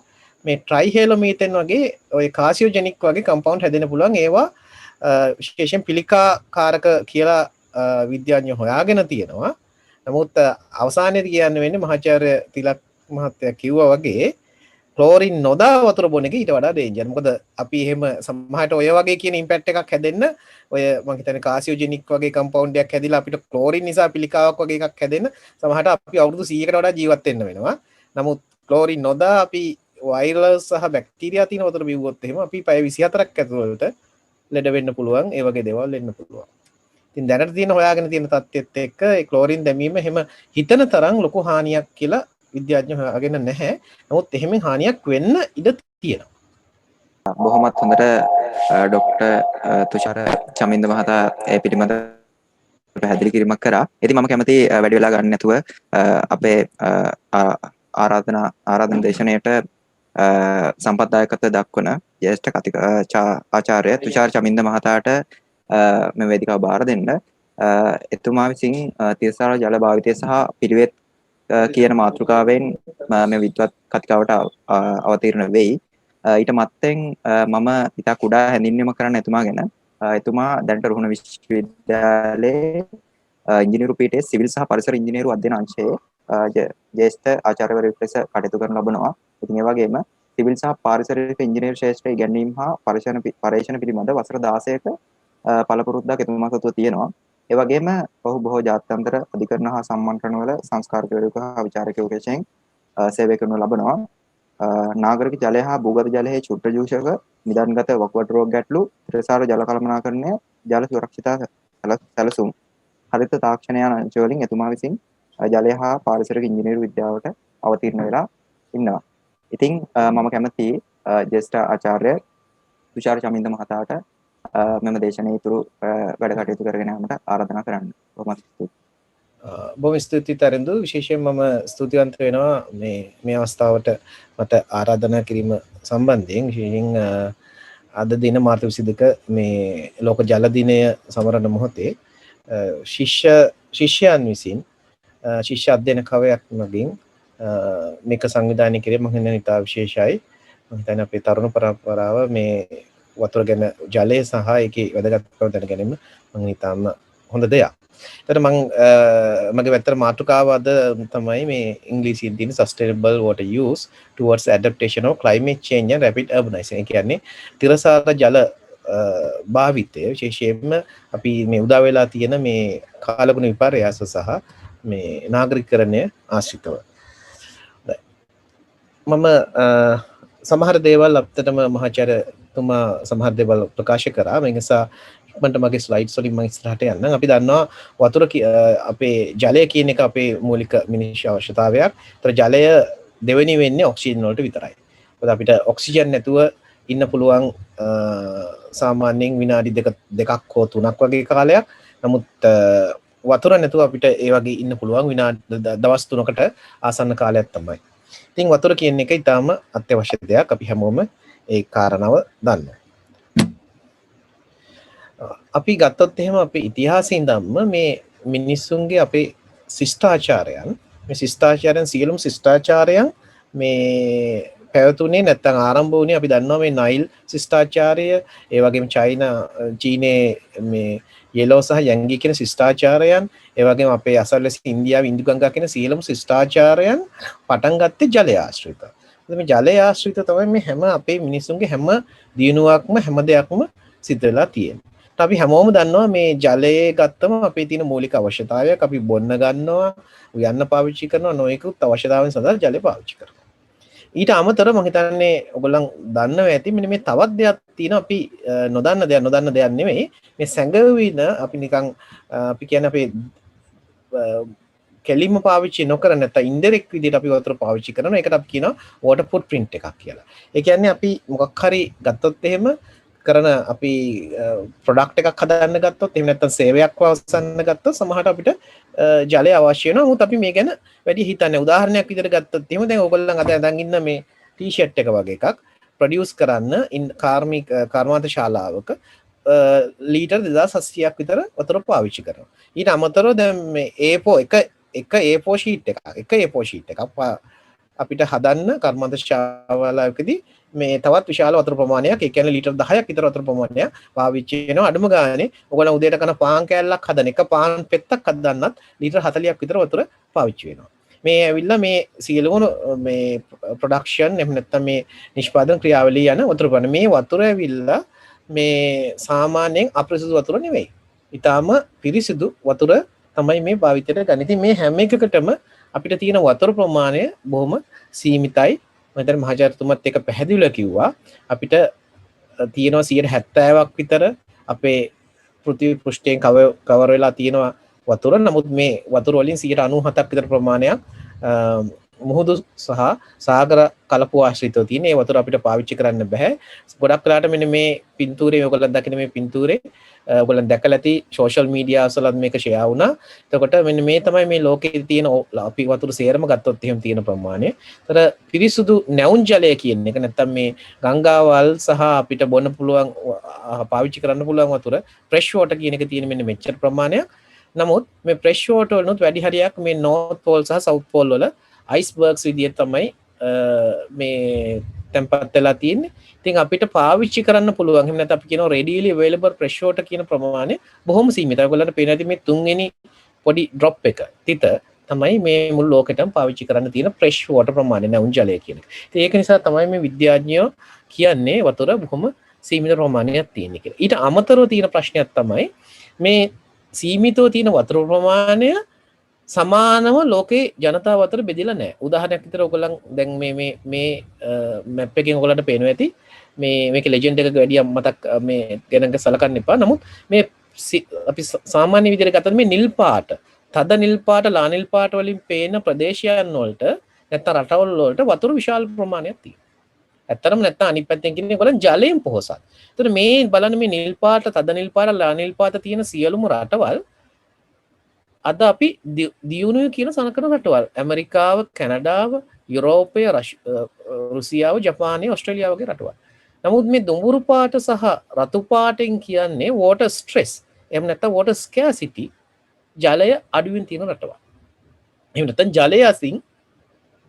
මේ ට්‍රයිහෙලොමීතෙන් වගේ ඔය කාසියෝජෙනික් වගේ කම්පවුන්ඩ් හැදෙන්න පුළුවන්. ඒවා විශේෂයෙන් පිළිකා කාරක කියලා විද්‍යාඥයෝ හොයාගෙන තියෙනවා. නමුත් අවසානයේදී කියන්න වෙන්නේ මහාචාර්ය තිලක් මහත්තයා කිව්වා වගේ ක්ලෝරින් නොදා වතුර බොන එක ඊට වඩා ඩේන්ජර්. මොකද අපි එහෙම සමහරට ඔය වගේ කියන ඉම්පැක්ට් එකක් හැදෙන්න ඔය මම හිතන්නේ කාසියෝජෙනික් වගේ කම්පවුන්ඩ් එකක් හැදිලා අපිට ක්ලෝරින් නිසා පිළිකාවක් වගේ එකක් හැදෙන්න සමහරට අපි අවුරුදු 100කට වඩා ජීවත් වෙන්න වෙනවා. නමුත් ක්ලෝරින් නොදා අපි වෛරස් සහ බැක්ටීරියා තියෙන වතුර බිව්වොත් එහෙම අපි පැය 24ක් ඇතුළත ලෙඩ වෙන්න පුළුවන්. ඒ වගේ දේවල් වෙන්න පුළුවන්. ඉතින් දැනට තියෙන හොයාගෙන තියෙන තත්ත්වෙත් එක්ක ඒ ක්ලෝරින් දැමීම එහෙම හිතන තරම් ලොකු හානියක් කියලා විද්‍යාඥයෝ හොයාගෙන නැහැ. නමුත් එහෙම හානියක් වෙන්න ඉඩ තියෙනවා. බොහොමත් හොඳට ඩොක්ටර් තුෂාර චමින්ද මහතා ඒ පිළිබඳව පැහැදිලි කිරීමක් කරා. ඉතින් මම කැමති වැඩි වෙලා ගන්න නැතුව අපේ ආරාධන දේශනයට සම්පත්දායකත්වය දක්වන ජ්‍යෙෂ්ඨ කතික ආචාර්ය තුෂාර චමින්ද මහතාට මේ වේදිකාව බාර දෙන්න. එතුමා විසින් තිරසාර ජල භාවිතය සහ පිළිවෙත් කියන මාතෘකාවෙන් මේ විද්වත් කතිකාවට අවතීර්ණ වෙයි. ඊට මත්තෙන් මම ඉතා කුඩා හැඳින්වීම කරන්න එතුමා ගැන. එතුමා දැනට රුහුණ විශ්වවිද්‍යාලයේ ඉංජිනේරු පීඨයේ සිවිල් සහ පරිසර ඉංජිනේරු අධ්‍යයන අංශයේ ජ්‍යෙෂ්ඨ ආචාර්යවරයෙකු ලෙස කටයුතු කරන ලබනවා. ඉතින් ඒ වගේම සිවිල් සහ පාරිසරික ඉංජිනේරු ශාස්ත්‍රයේ ඉගැන්වීම හා පරීක්ෂණ පිළිබඳ වසර 16ක පළපුරුද්දක් එතුමා සතුව තියෙනවා. ඒ වගේම ඔහු බොහෝ ජාත්‍යන්තර අධිකරණ හා සම්මන්ත්‍රණවල සංස්කාරකවරයෙකු හා විචාරකයෙකු වශයෙන් සේවය කරනු ලබනවා. නාගරික ජලය හා භූගත ජලයේ චුට්ටජූෂක නිදන්ගත වකුගඩු රෝග ගැටලු, ත්‍රිසාර ජල කළමනාකරණය, ජල සුරක්ෂිතතා සැලසුම්, හරිත තාක්ෂණ යන අංශ වලින් එතුමා විසින් ජලය හා පාරිසරික ඉංජිනේරු විද්‍යාවට අවතීර්ණ වෙලා ඉන්නවා. ඉතින් මම කැමති ජ්‍යෙෂ්ඨ ආචාර්ය තුෂාර චමින්ද මහතාට මෙම දේශනයේ ඉතුරු වැඩ කටයුතු කරගෙන යාමට ආරාධනා කරන්න. බොහොම ස්තුතියි තරිඳු. විශේෂයෙන් මම ස්තුතිවන්ත වෙනවා මේ අවස්ථාවට මට ආරාධනා කිරීම සම්බන්ධයෙන්. විශේෂයෙන් අද දින මාර්තු 22 මේ ලෝක ජල දිනය සමරන මොහොතේ ශිෂ්‍යයන් විසින් ශිෂ්‍ය අධ්‍යයන කවයක් මගින් මේක සංවිධානය කිරීම මම හිතන්නේ ඉතා විශේෂයි. මම හිතන්නේ අපේ තරුණ පරම්පරාව මේ වතුර ගැන ජලය සහ ඒකේ වැදගත්කම දැන ගැනීම මම හිතාම හොඳ දෙයක්. එතකොට මගේ වැත්තර මාතෘකාව අද තමයි මේ ඉංග්‍රීසියෙන් තියෙන sustainable water use towards adaptation of climate change and rapid urbanization. ඒ කියන්නේ තිරසාර ජල භාවිතය විශේෂයෙන්ම අපි මේ උදා වෙලා තියෙන මේ කාලගුණ විපර්යාස සහ මේ නාගරිකකරණය ආශ්‍රිතව. මම සමහර දේවල් අපිටම මහාචාර්යතුමා සමහර දේවල් ප්‍රකාශ කරා. මේ නිසා ඉක්මනට මගේ ස්ලයිඩ්ස් වලින් මම ඉස්සරහට යන්නම්. අපි දන්නවා වතුර අපේ ජලය කියන එක අපේ මූලික මිනිස් අවශ්‍යතාවයක්. ඒතර ජලය දෙවෙනි වෙන්නේ ඔක්සිජන් වලට විතරයි. මොකද අපිට ඔක්සිජන් නැතුව ඉන්න පුළුවන් සාමාන්‍යයෙන් විනාඩි දෙකක් හෝ 3ක් වගේ කාලයක්. නමුත් වතුර නැතුව අපිට ඒ වගේ ඉන්න පුළුවන් විනාඩි දවස් 3කට ආසන්න කාලයක් තමයි. ඉතින් වතුර කියන එක ඊටාම අත්‍යවශ්‍ය දෙයක්. අපි හැමෝම ඒ කාරණාව දන්නවා. අපි ගත්තොත් එහෙම අපේ ඉතිහාසයේ ඉඳන්ම මේ මිනිස්සුන්ගේ අපේ ශිෂ්ටාචාරයන් සියලුම ශිෂ්ටාචාරයන් මේ පැවතුනේ නැත්තම් ආරම්භ වුණේ අපි දන්නවා මේ නයිල් ශිෂ්ටාචාරය ඒ වගේම චීනයේ මේ යෙලෝ සහ යංගී කියන ශිෂ්ටාචාරයන් ඒ වගේම අපේ අසල්වැසි ඉන්දියාවේ ඉන්දු ගංගා කියන සියලුම ශිෂ්ටාචාරයන් පටන් ගත්තේ ජලය ආශ්‍රිතව. මේ ජලය ආශ්‍රිත තමයි මේ හැම අපේ මිනිසුන්ගේ හැම දිනුවක්ම හැම දෙයක්ම සිද්ධ වෙලා තියෙන්නේ. අපි හැමෝම දන්නවා මේ ජලයේ ගත්තම අපේ තියෙන මූලික අවශ්‍යතාවයක් අපි බොන්න ගන්නවා, උයන්න පාවිච්චි කරනවා, නොයෙකුත් අවශ්‍යතාවයන් සඳහා ජලය පාවිච්චි කරනවා. ඊට අමතරව මම හිතන්නේ ඔයගොල්ලන් දන්නවා ඇති මෙන්න මේ තවත් දෙයක් තියෙනවා අපි නොදන්න දෙයක් නෙමෙයි මේ සැඟවින අපි නිකන් අපි කියන්නේ අපේ කෙලින්ම පාවිච්චි නොකර නැත්නම් ඉන්ඩිරෙක්ට් විදිහට අපි වතුර පාවිච්චි කරනවා. ඒකට අපි කියනවා වෝටර් ෆුට්ප්‍රින්ට් එකක් කියලා. ඒ කියන්නේ අපි මොකක් හරි ගත්තොත් එහෙම කරන අපි ප්‍රොඩක්ට් එකක් හදන්න ගත්තොත් එහෙම නැත්නම් සේවයක් පවසන්න ගත්තොත් සමහරට අපිට ජලය අවශ්‍ය වෙනවා. නමුත් අපි මේ ගැන වැඩි හිතන්නේ. උදාහරණයක් විදිහට ගත්තොත් එහෙම දැන් ඔයගොල්ලන් අද අඳන් ඉන්න මේ ටී-ෂර්ට් එක වගේ එකක් ප්‍රොඩියුස් කරන්න කර්මාන්ත ශාලාවක ලීටර් 2700ක් විතර වතුර පාවිච්චි කරනවා. ඊට අමතරව දැන් මේ එක A4 ෂීට් එකක් අපිට හදන්න කර්මාන්ත ශාලාවකදී මේ තවත් විශාල වතුර ප්‍රමාණයක් ඒ කියන්නේ ලීටර් 10ක් විතර වතුර ප්‍රමාණයක් පාවිච්චි වෙනවා. අඩුම ගානේ ඔයගොල්ලෝ උදේට කන පාන් කෑල්ලක් හදන එක පාන් පෙත්තක් හදන්නත් ලීටර් 40ක් විතර වතුර පාවිච්චි වෙනවා. මේ ඇවිල්ලා මේ සියලුම මේ ප්‍රොඩක්ෂන් එහෙම නැත්නම් මේ නිෂ්පාදන ක්‍රියාවලිය යන වතුර ප්‍රමාණය මේ වතුර ඇවිල්ලා මේ සාමාන්‍යයෙන් අපිරිසිදු වතුර නෙවෙයි. ඊටාම පිරිසිදු වතුර තමයි මේ භාවිතයට ගන්න. ඉතින් මේ හැම එකකටම අපිට තියෙන වතුර ප්‍රමාණය බොහොම සීමිතයි. මම හිතන්නේ මහාචාර්යතුමත් එක පැහැදිලිව කිව්වා අපිට තියෙනවා 70%ක් විතර අපේ පෘථිවි පෘෂ්ඨයෙන් කවර් වෙලා තියෙනවා වතුර. නමුත් මේ වතුර වලින් 97%ක් විතර ප්‍රමාණයක් මුහුදු සහ සාගර කලපු ආශ්‍රිතව තියෙන. ඒ වතුර අපිට පාවිච්චි කරන්න බෑ. ගොඩක් වෙලාට මෙන්න මේ පින්තූරේ ඔයගොල්ලන් දකින මේ පින්තූරේ ඔයගොල්ලන් දැකලා ඇති සෝෂල් මීඩියා වලත් මේක ෂෙයා වුණා. එතකොට මෙන්න මේ තමයි මේ ලෝකයේ තියෙන අපි වතුර සේරම ගත්තොත් එහෙම තියෙන ප්‍රමාණය. ඒතර පිරිසුදු නැවුම් ජලය කියන එක නැත්තම් මේ ගංගාවල් සහ අපිට බොන්න පුළුවන් පාවිච්චි කරන්න පුළුවන් වතුර ෆ්‍රෙෂ් වෝටර් කියන එක තියෙන මෙන්න මෙච්චර ප්‍රමාණයක්. නමුත් මේ ෆ්‍රෙෂ් වෝටර් වලුත් වැඩි හරියක් මේ නෝර්ත් පෝල් සහ සවුත් පෝල් වල අයිස්බර්ග්ස් විදිහට තමයි මේ තැන්පත් වෙලා තියෙන්නේ. ඉතින් අපිට පාවිච්චි කරන්න පුළුවන්. එහෙම නැත්නම් අපි කියනවා readily available fresh water කියන ප්‍රමාණය බොහොම සීමිතයි. ඔයගොල්ලන්ට පේන ඇති මේ තුන්වෙනි පොඩි drop එක තිත තමයි මේ මුළු ලෝකෙටම පාවිච්චි කරන්න තියෙන fresh water ප්‍රමාණය නැවුම් ජලය කියන එක. ඉතින් ඒක නිසා තමයි මේ විද්‍යාඥයෝ කියන්නේ වතුර බොහොම සීමිත ප්‍රමාණයක් තියෙන කියලා. ඊට අමතරව තියෙන ප්‍රශ්නයක් තමයි මේ සීමිතව තියෙන වතුර ප්‍රමාණය සමානව ලෝකේ ජනතාව අතර බෙදලා නැහැ. උදාහරණයක් විතර ඔයගොල්ලන් දැන් මේ මැප් එකෙන් ඔයගොල්ලන්ට පේනවා ඇති මේකේ ලෙජෙන්ඩ් එකක වැඩි මතක් මේ ගැන සලකන්න එපා. නමුත් මේ අපි සාමාන්‍ය විදිහට ගත්තොත් මේ නිල් පාට, තද නිල් පාට, ලා නිල් පාට වලින් පේන ප්‍රදේශයන් වලට නැත්නම් රටවල් වලට වතුර විශාල ප්‍රමාණයක් තියෙනවා. ඇත්තටම නැත්නම් අනිත් පැත්තෙන් කියන්නේ ඔයගොල්ලන් ජලයෙන් පොහොසත්. ඒතර මේ බලන්න මේ නිල් පාට, තද නිල් පාට, ලා නිල් පාට තියෙන සියලුම රටවල් අද අපි දියුණුව කියන සලකන රටවල් ඇමරිකාව, කැනඩාව, යුරෝපය, රුසියාව, ජපානය, ඕස්ට්‍රේලියාව වගේ රටවල්. නමුත් මේ දුඹුරු පාට සහ රතු පාටෙන් කියන්නේ water stress. එහෙම නැත්නම් water scarcity ජලය අඩුවෙන් තියෙන රටවල්. එහෙම නැත්නම් ජලය අසින්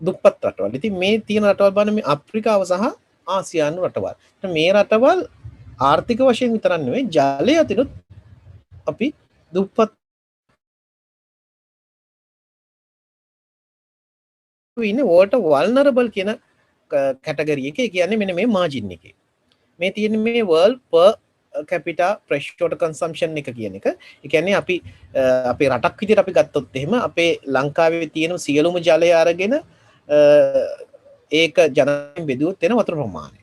දුප්පත් රටවල්. ඉතින් මේ තියෙන රටවල් බලන්න මේ අප්‍රිකාව සහ ආසියානු රටවල්. මේ රටවල් ආර්ථික වශයෙන් විතරක් නෙවෙයි ජලය අතිනුත් අපි දුප්පත් ඉන්නේ water vulnerable කියන කැටගරි එකේ. කියන්නේ මෙන්න මේ මාජින් එකේ. මේ තියෙන මේ world per capita fresh water consumption එක කියන එක. ඒ කියන්නේ අපි අපේ රටක් විදිහට අපි ගත්තොත් එහෙම අපේ ලංකාවේ තියෙන සියලුම ජලය අරගෙන ඒක ජනයෙන් බෙදුවොත් එන වතුර ප්‍රමාණය.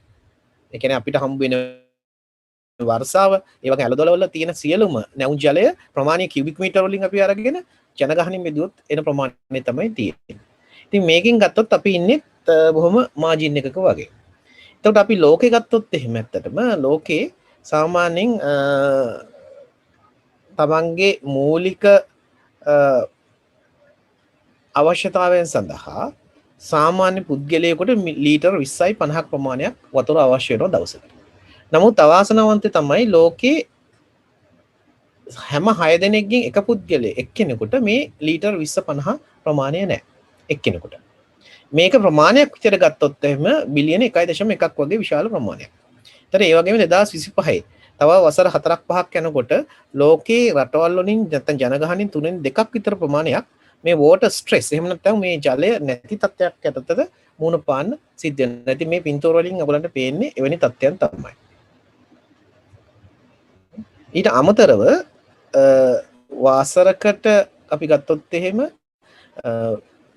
ඒ කියන්නේ අපිට හම්බ වෙන වර්ෂාව ඒ වගේ ඇලදොල වල තියෙන සියලුම නැවුම් ජලය ප්‍රමාණය කියුබික් මීටර වලින් අපි අරගෙන ජනගහණයෙන් බෙදුවොත් එන ප්‍රමාණය තමයි තියෙන්නේ. ඉතින් මේකෙන් ගත්තොත් අපි ඉන්නේ බොහොම මාජින් එකක වගේ. එතකොට අපි ලෝකේ ගත්තොත් එහෙම ඇත්තටම ලෝකේ සාමාන්‍යයෙන් තමන්ගේ මූලික අවශ්‍යතාවයන් සඳහා සාමාන්‍ය පුද්ගලයෙකුට ලීටර් 20යි 50ක් ප්‍රමාණයක් වතුර අවශ්‍ය වෙනවා දවසකට. නමුත් අවාසනාවන්තය තමයි ලෝකේ හැම 6 දෙනෙක්ගෙන් එක පුද්ගලයෙක් එක්කෙනෙකුට මේ ලීටර් 20 50 ප්‍රමාණය නැහැ එක්කෙනෙකුට. මේක ප්‍රමාණයක් විතර ගත්තොත් එහෙම බිලියන 1.1ක් වගේ විශාල ප්‍රමාණයක්. ඒතර ඒ වගේම 2025 තව වසර 4-5ක් යනකොට ලෝකේ රටවල් වලින් නැත්නම් ජනගහනයෙන් 3/2ක් විතර ප්‍රමාණයක් මේ වෝටර් ස්ට්‍රෙස් එහෙම නැත්නම් මේ ජලය නැති තත්ත්වයක් යටතට මුහුණ පාන්න සිද්ධ වෙනවා. නැති මේ පින්තූර වලින් ඔයගලන්ට පේන්නේ එවැනි තත්ත්වයන් තමයි. ඊට අමතරව වාසරකට අපි ගත්තොත් එහෙම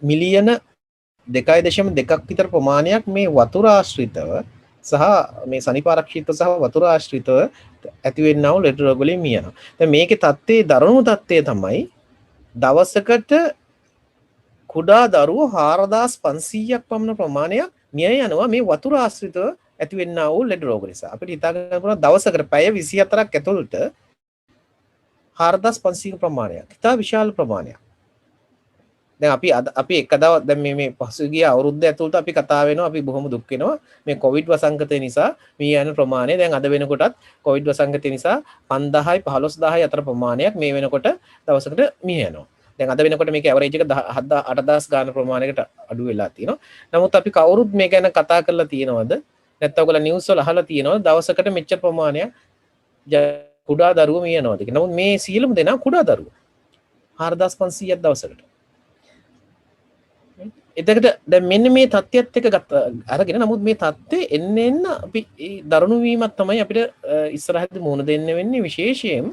මිලියන 2.2ක් විතර ප්‍රමාණයක් මේ වතුර ආශ්‍රිතව සහ මේ සනිපාරක්ෂිතව සහ වතුර ආශ්‍රිතව ඇතිවෙන්නා වූ ලෙඩ රෝග වලින් මියනවා. දැන් මේකේ තත්ත්වයේ දරුණු තත්ත්වය තමයි දවසකට කුඩා දරුවෝ 4500ක් පමණ ප්‍රමාණයක් මිය යනවා මේ වතුර ආශ්‍රිතව ඇතිවෙන්නා වූ ලෙඩ රෝග නිසා. අපිට හිතා ගන්න පුළුවන් දවසකට පැය 24ක් ඇතුළත 4500 ප්‍රමාණයක්. ඉතා විශාල ප්‍රමාණයක්. දැන් අපි එකදා දැන් මේ පසුගිය අවුරුද්ද ඇතුළත අපි කතා වෙනවා අපි බොහොම දුක් වෙනවා මේ කොවිඩ් වසංගතය නිසා මේ යන ප්‍රමාණය දැන් අද වෙනකොටත් කොවිඩ් වසංගතය නිසා 5000යි 15000යි අතර ප්‍රමාණයක් මේ වෙනකොට දවසකට මිය යනවා. දැන් අද වෙනකොට මේක ඇවරේජ් එක 8000 ගාන ප්‍රමාණයකට අඩු වෙලා තියෙනවා. නමුත් අපි කවුරුත් මේ ගැන කතා කරලා තියෙනවද? නැත්නම් ඔයගොල්ලෝ නිවුස් වල අහලා තියෙනවද දවසකට මෙච්චර ප්‍රමාණයක් කුඩා දරුවෝ මිය යනවාද කියලා. නමුත් මේ සියලුම දෙනා කුඩා දරුවෝ 4500ක් දවසකට. එතකට දැන් මෙන්න මේ තත්ත්වයත් එක්ක අරගෙන නමුත් මේ තත්ත්වය එන්න අපි දරුණු වීමක් තමයි අපිට ඉස්සරහදී මුහුණ දෙන්න වෙන්නේ විශේෂයෙන්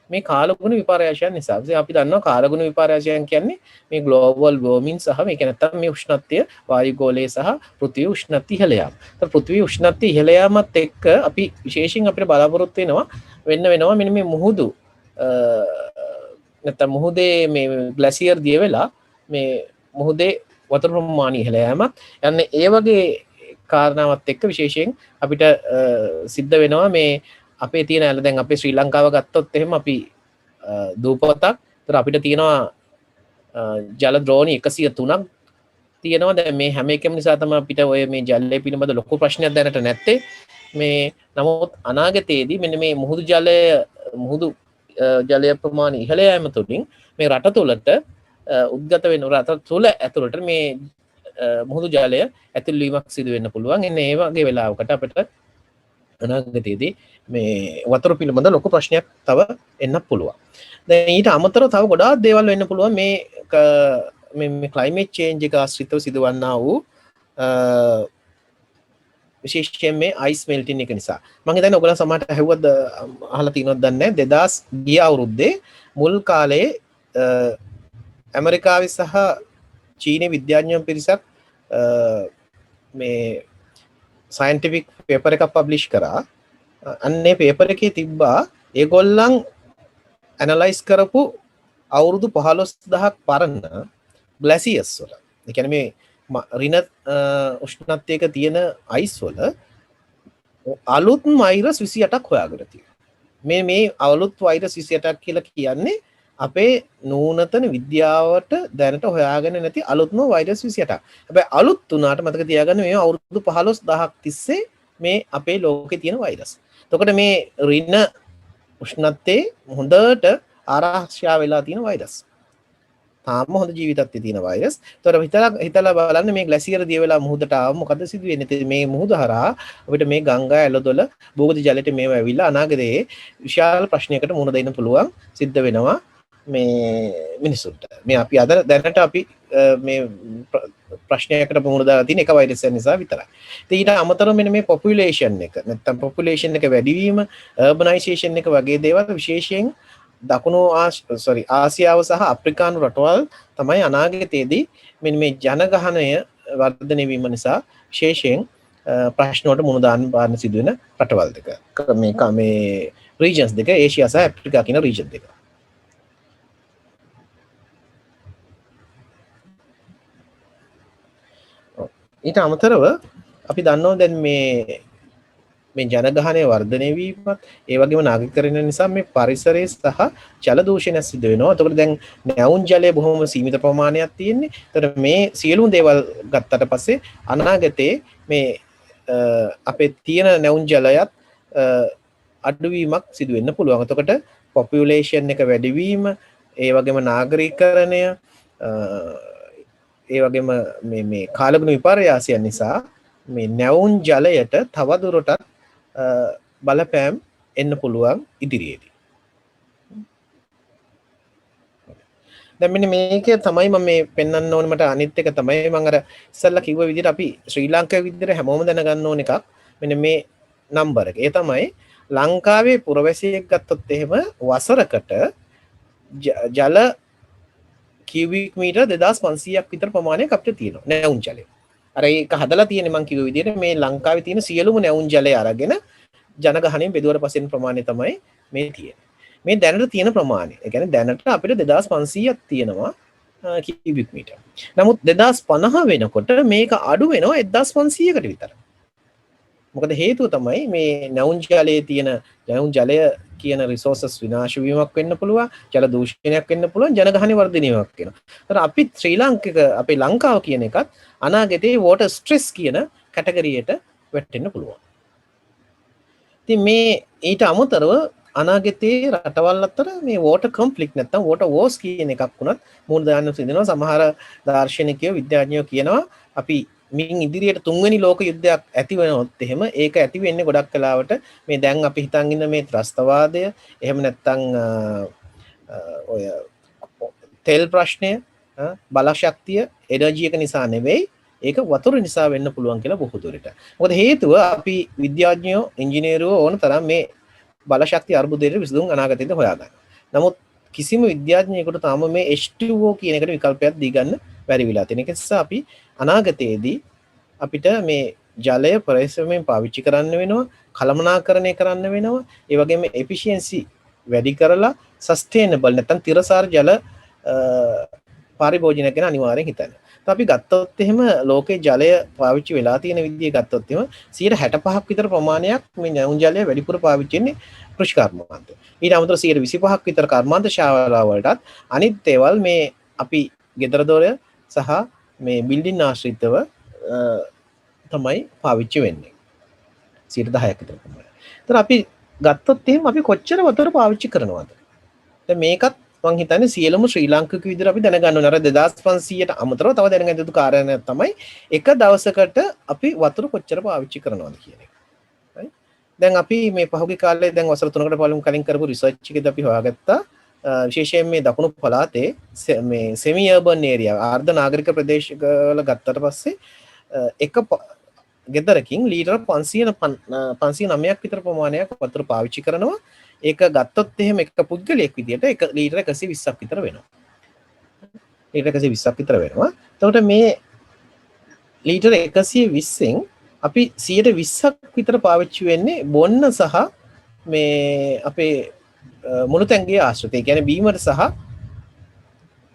මේ කාලගුණ විපර්යාසයන් නිසා. අපි දන්නවා කාලගුණ විපර්යාසයන් කියන්නේ මේ ග්ලෝබල් වෝර්මින් සහ මේක නැත්තම් මේ උෂ්ණත්වය වායුගෝලයේ සහ පෘථිවි උෂ්ණත්වය ඉහළ යාම. ඒත් පෘථිවි උෂ්ණත්වය ඉහළ යාමත් එක්ක අපි විශේෂයෙන් අපිට බලාපොරොත්තු වෙනවා මෙන්න මේ මුහුදු නැත්තම් මුහුදේ මේ ග්ලැසියර් දිය වෙලා මේ මුහුදේ වතුර ප්‍රමාණය ඉහළ යෑමත් යන්නේ ඒ වගේ කාරණාවත් එක්ක විශේෂයෙන් අපිට සිද්ධ වෙනවා මේ අපේ තියෙන ඇල දැන් අපේ ශ්‍රී ලංකාව ගත්තොත් එහෙම අපි දූපතක් ඒතර අපිට තියෙනවා ජල ද්‍රෝණි 103ක් තියෙනවා. දැන් මේ හැම එකම නිසා තමයි අපිට ඔය මේ ජලය පිළිබඳ ලොකු ප්‍රශ්නයක් දැනට නැත්තේ. මේ නමුත් අනාගතයේදී මෙන්න මේ මුහුදු ජලය ප්‍රමාණය ඉහළ යෑම තුළින් මේ රට තුළට උද්ගත වෙන රට තුළ ඇතුළට මේ මුහුදු ජලය ඇතුල්වීමක් සිදු වෙන්න පුළුවන්. එන්න ඒ වගේ වෙලාවකට අපිට අනාගතයේදී මේ වතුර පිළිබඳ ලොකු ප්‍රශ්නයක් තව එන්නත් පුළුවන්. දැන් ඊට අමතරව තව ගොඩාක් දේවල් වෙන්න පුළුවන් මේ ක්ලයිමේට් චේන්ජ් එක ආශ්‍රිතව සිදුවන්නා වූ විශේෂයෙන් මේ අයිස් මෙල්ටින් එක නිසා. මම හිතන්නේ ඔයගොල්ලෝ සමහරට ඇහුවද අහලා තියෙනවද දන්නේ නැහැ. 2000 ගිය අවුරුද්දේ මුල් කාලේ ඇමරිකාවේ සහ චීනයේ විද්‍යාඥයන් පිරිසක් මේ සයන්ටිෆික් පේපර් එකක් පබ්ලිෂ් කරා. අන්නේ පේපර් එකේ තිබ්බා ඒගොල්ලන් ඇනලයිස් කරපු අවුරුදු 15000ක් පරණ ග්ලැසියර්ස් වල. ඒ කියන්නේ මේ රින උෂ්ණත්වයක තියෙන අයිස් වල අලුත් වෛරස් 28ක් හොයාගෙන තියෙනවා. මේ අලුත් වෛරස් 28ක් කියලා කියන්නේ අපේ නූනතන විද්‍යාවට දැනට හොයාගෙන නැති අලුත්ම වෛරස් 28ක්. හැබැයි අලුත් වුණාට මතක තියාගන්න මේ අවුරුදු 15000ක් තිස්සේ මේ අපේ ලෝකේ තියෙන වෛරස්. එතකොට මේ රින උෂ්ණත්වයේ හොඳට ආරක්ෂා වෙලා තියෙන වෛරස්. තාම හොඳ ජීවිතත්වයේ තියෙන වෛරස්. එතකොට හිතලා බලන්න මේ ග්ලැසියර් දිය වෙලා මුහුදට ආවම මොකද සිදු වෙන්නේ? මේ මුහුද හරහා අපිට මේ ගංගා ඇලදොල භූගත ජලයට මේව ඇවිල්ලා අනාගතයේ විශාල ප්‍රශ්නයකට මුහුණ දෙන්න පුළුවන් සිද්ධ වෙනවා. මේ මිනිසුන්ට මේ අපි අද දැනට අපි මේ ප්‍රශ්නයකට මුහුණ දාලා තියෙන එක වෛරස් නිසා විතරයි. ඉතින් ඊට අමතරව මෙන්න මේ පොපියුලේෂන් එක නැත්තම් පොපියුලේෂන් එක වැඩිවීම, අර්බනයිසේෂන් එක වගේ දේවල් විශේෂයෙන් දකුණු ආසියාව සහ අප්‍රිකානු රටවල් තමයි අනාගතයේදී මෙන්න මේ ජනගහනය වර්ධනය වීම නිසා විශේෂයෙන් ප්‍රශ්න වලට මුහුණ දාන්න සිදු වෙන රටවල් දෙක. මේ රීජන්ස් දෙක, ඒෂියා සහ අප්‍රිකා කියන රීජන් දෙක. ඊට අමතරව අපි දන්නවා දැන් මේ ජනගහනය වර්ධනය වීමත් ඒ වගේම නාගරිකකරණය නිසා මේ පරිසරයේ සහ ජල දූෂණය සිදු වෙනවා. එතකොට දැන් නැවුම් ජලය බොහොම සීමිත ප්‍රමාණයක් තියෙන්නේ. එතකොට මේ සියලුම දේවල් ගත්තට පස්සේ අනාගතයේ මේ අපේ තියෙන නැවුම් ජලයත් අඩුවීමක් සිදු වෙන්න පුළුවන්. එතකොට පොපියුලේෂන් එක වැඩිවීම, ඒ වගේම නාගරිකකරණය, ඒ වගේම මේ කාලගුණ විපර්යාසයන් නිසා මේ නැවුම් ජලයට තවදුරටත් බලපෑම් එන්න පුළුවන් ඉදිරියේදී. දැන් මෙන්න මේක තමයි මම මේ පෙන්වන්න ඕනේ. මට අනිත් එක තමයි මම අර ඉස්සල්ලා කිව්ව විදිහට අපි ශ්‍රී ලංකාවේ විදිහට හැමෝම දැනගන්න ඕන එකක් මෙන්න මේ නම්බර එක. ඒ තමයි ලංකාවේ පුරවැසියෙක් ගත්තොත් එහෙම වසරකට ජල කියුබික් මීටර් 2500ක් විතර ප්‍රමාණයක් අපිට තියෙනවා නැවුම් ජලය. අර ඒක හදලා තියෙන්නේ මම කිව්ව විදිහට මේ ලංකාවේ තියෙන සියලුම නැවුම් ජලය අරගෙන ජනගහණයෙන් බෙදුවට පස්සේ ප්‍රමාණය තමයි මේ තියෙන්නේ. මේ දැනට තියෙන ප්‍රමාණය. ඒ කියන්නේ දැනට අපිට 2500ක් තියෙනවා කියුබික් මීටර්. නමුත් 2050 වෙනකොට මේක අඩු වෙනවා 1500කට විතර. මොකද හේතුව තමයි මේ නැවුම් ජලයේ තියෙන නැවුම් ජලය කියන රිසෝසස් විනාශ වීමක් වෙන්න පුළුවන්, ජල දූෂණයක් වෙන්න පුළුවන්, ජනගහනය වර්ධනයක් වෙනවා. ඒතර අපි ශ්‍රී ලාංකික අපේ ලංකාව කියන එකත් අනාගතේ වෝටර් ස්ට්‍රෙස් කියන කැටගරියට වැටෙන්න පුළුවන්. ඉතින් මේ ඊට අමතරව අනාගතයේ රටවල් අතර මේ වෝටර් කොන්ෆ්ලික්ට් නැත්නම් වෝටර් වෝස් කියන එකක් වුණත් මුහුණ දාන්න සිදෙනවා. සමහර දාර්ශනිකයෝ විද්‍යාඥයෝ කියනවා අපි මින් ඉදිරියට තුන්වෙනි ලෝක යුද්ධයක් ඇති වෙනොත් එහෙම ඒක ඇති වෙන්නේ ගොඩක් කලාවට මේ දැන් අපි හිතන් ඉන්න මේ ත්‍රස්තවාදය එහෙම නැත්නම් ඔය තෙල් ප්‍රශ්නය බලශක්තිය එනර්ජි එක නිසා නෙවෙයි ඒක වතුර නිසා වෙන්න පුළුවන් කියලා බොහෝ දුරට. මොකද හේතුව අපි විද්‍යාඥයෝ ඉංජිනේරුවෝ ඕන තරම් මේ බලශක්ති අර්බුදයට විසඳුම් අනාගතයේදී හොයාගන්න. නමුත් කිසිම විද්‍යාඥයෙකුට තාම මේ H2O කියන එකට විකල්පයක් දී ගන්න බැරි වෙලා තියෙන. ඒක නිසා අපි අනාගතයේදී අපිට මේ ජලය පරිස්සමෙන් පාවිච්චි කරන්න වෙනවා, කළමනාකරණය කරන්න වෙනවා, ඒ වගේම efficiency වැඩි කරලා sustainable නැත්නම් තිරසාර ජල පරිභෝජනය ගැන අනිවාර්යෙන් හිතන්න. අපි ගත්තොත් එහෙම ලෝකේ ජලය පාවිච්චි වෙලා තියෙන විදිය ගත්තොත් එහෙම 65ක් විතර ප්‍රමාණයක් මේ නැවුම් ජලය වැඩිපුර පාවිච්චි වෙන්නේ කෘෂි කර්මාන්ත. ඊට අමතරව 25ක් විතර කර්මාන්ත ශාලාව වලටත් අනිත් ඒවල් මේ අපි ගෙදර දොර සහ මේ බිල්ඩින් ආශ්‍රිතව තමයි පාවිච්චි වෙන්නේ. 10%ක් විතර ප්‍රමාණය. ඒතර අපි ගත්තොත් එහෙම අපි කොච්චර වතුර පාවිච්චි කරනවද? දැන් මේකත් මං හිතන්නේ සියලුම ශ්‍රී ලාංකික විදිහට අපි දැනගන්න ඕන. අර 2500ට අමතරව තව දැනගන්න යුතු කාරණයක් තමයි එක දවසකට අපි වතුර කොච්චර පාවිච්චි කරනවද කියන එක. right? දැන් අපි මේ පහුගිය කාලේ දැන් වසර 3කට කලින් කරපු රිසර්ච් එකේදී අපි හොයාගත්තා විශේෂයෙන් මේ දකුණු පළාතේ මේ සෙමි අර්බන් ඒරියා ආර්ධ නාගරික ප්‍රදේශවල ගත්තට පස්සේ එක ගෙදරකින් ලීටර 509ක් විතර ප්‍රමාණයක් වතුර පාවිච්චි කරනවා. ඒක ගත්තොත් එහෙම එක පුද්ගලයෙක් විදියට එක ලීටර 120ක් විතර වෙනවා. ලීටර 120ක් විතර වෙනවා. එතකොට මේ ලීටර 120න් අපි 120ක් විතර පාවිච්චි වෙන්නේ බොන්න සහ මේ අපේ මුළුතැන්ගේ ආශ්‍රිතය. ඒ කියන්නේ බීමට සහ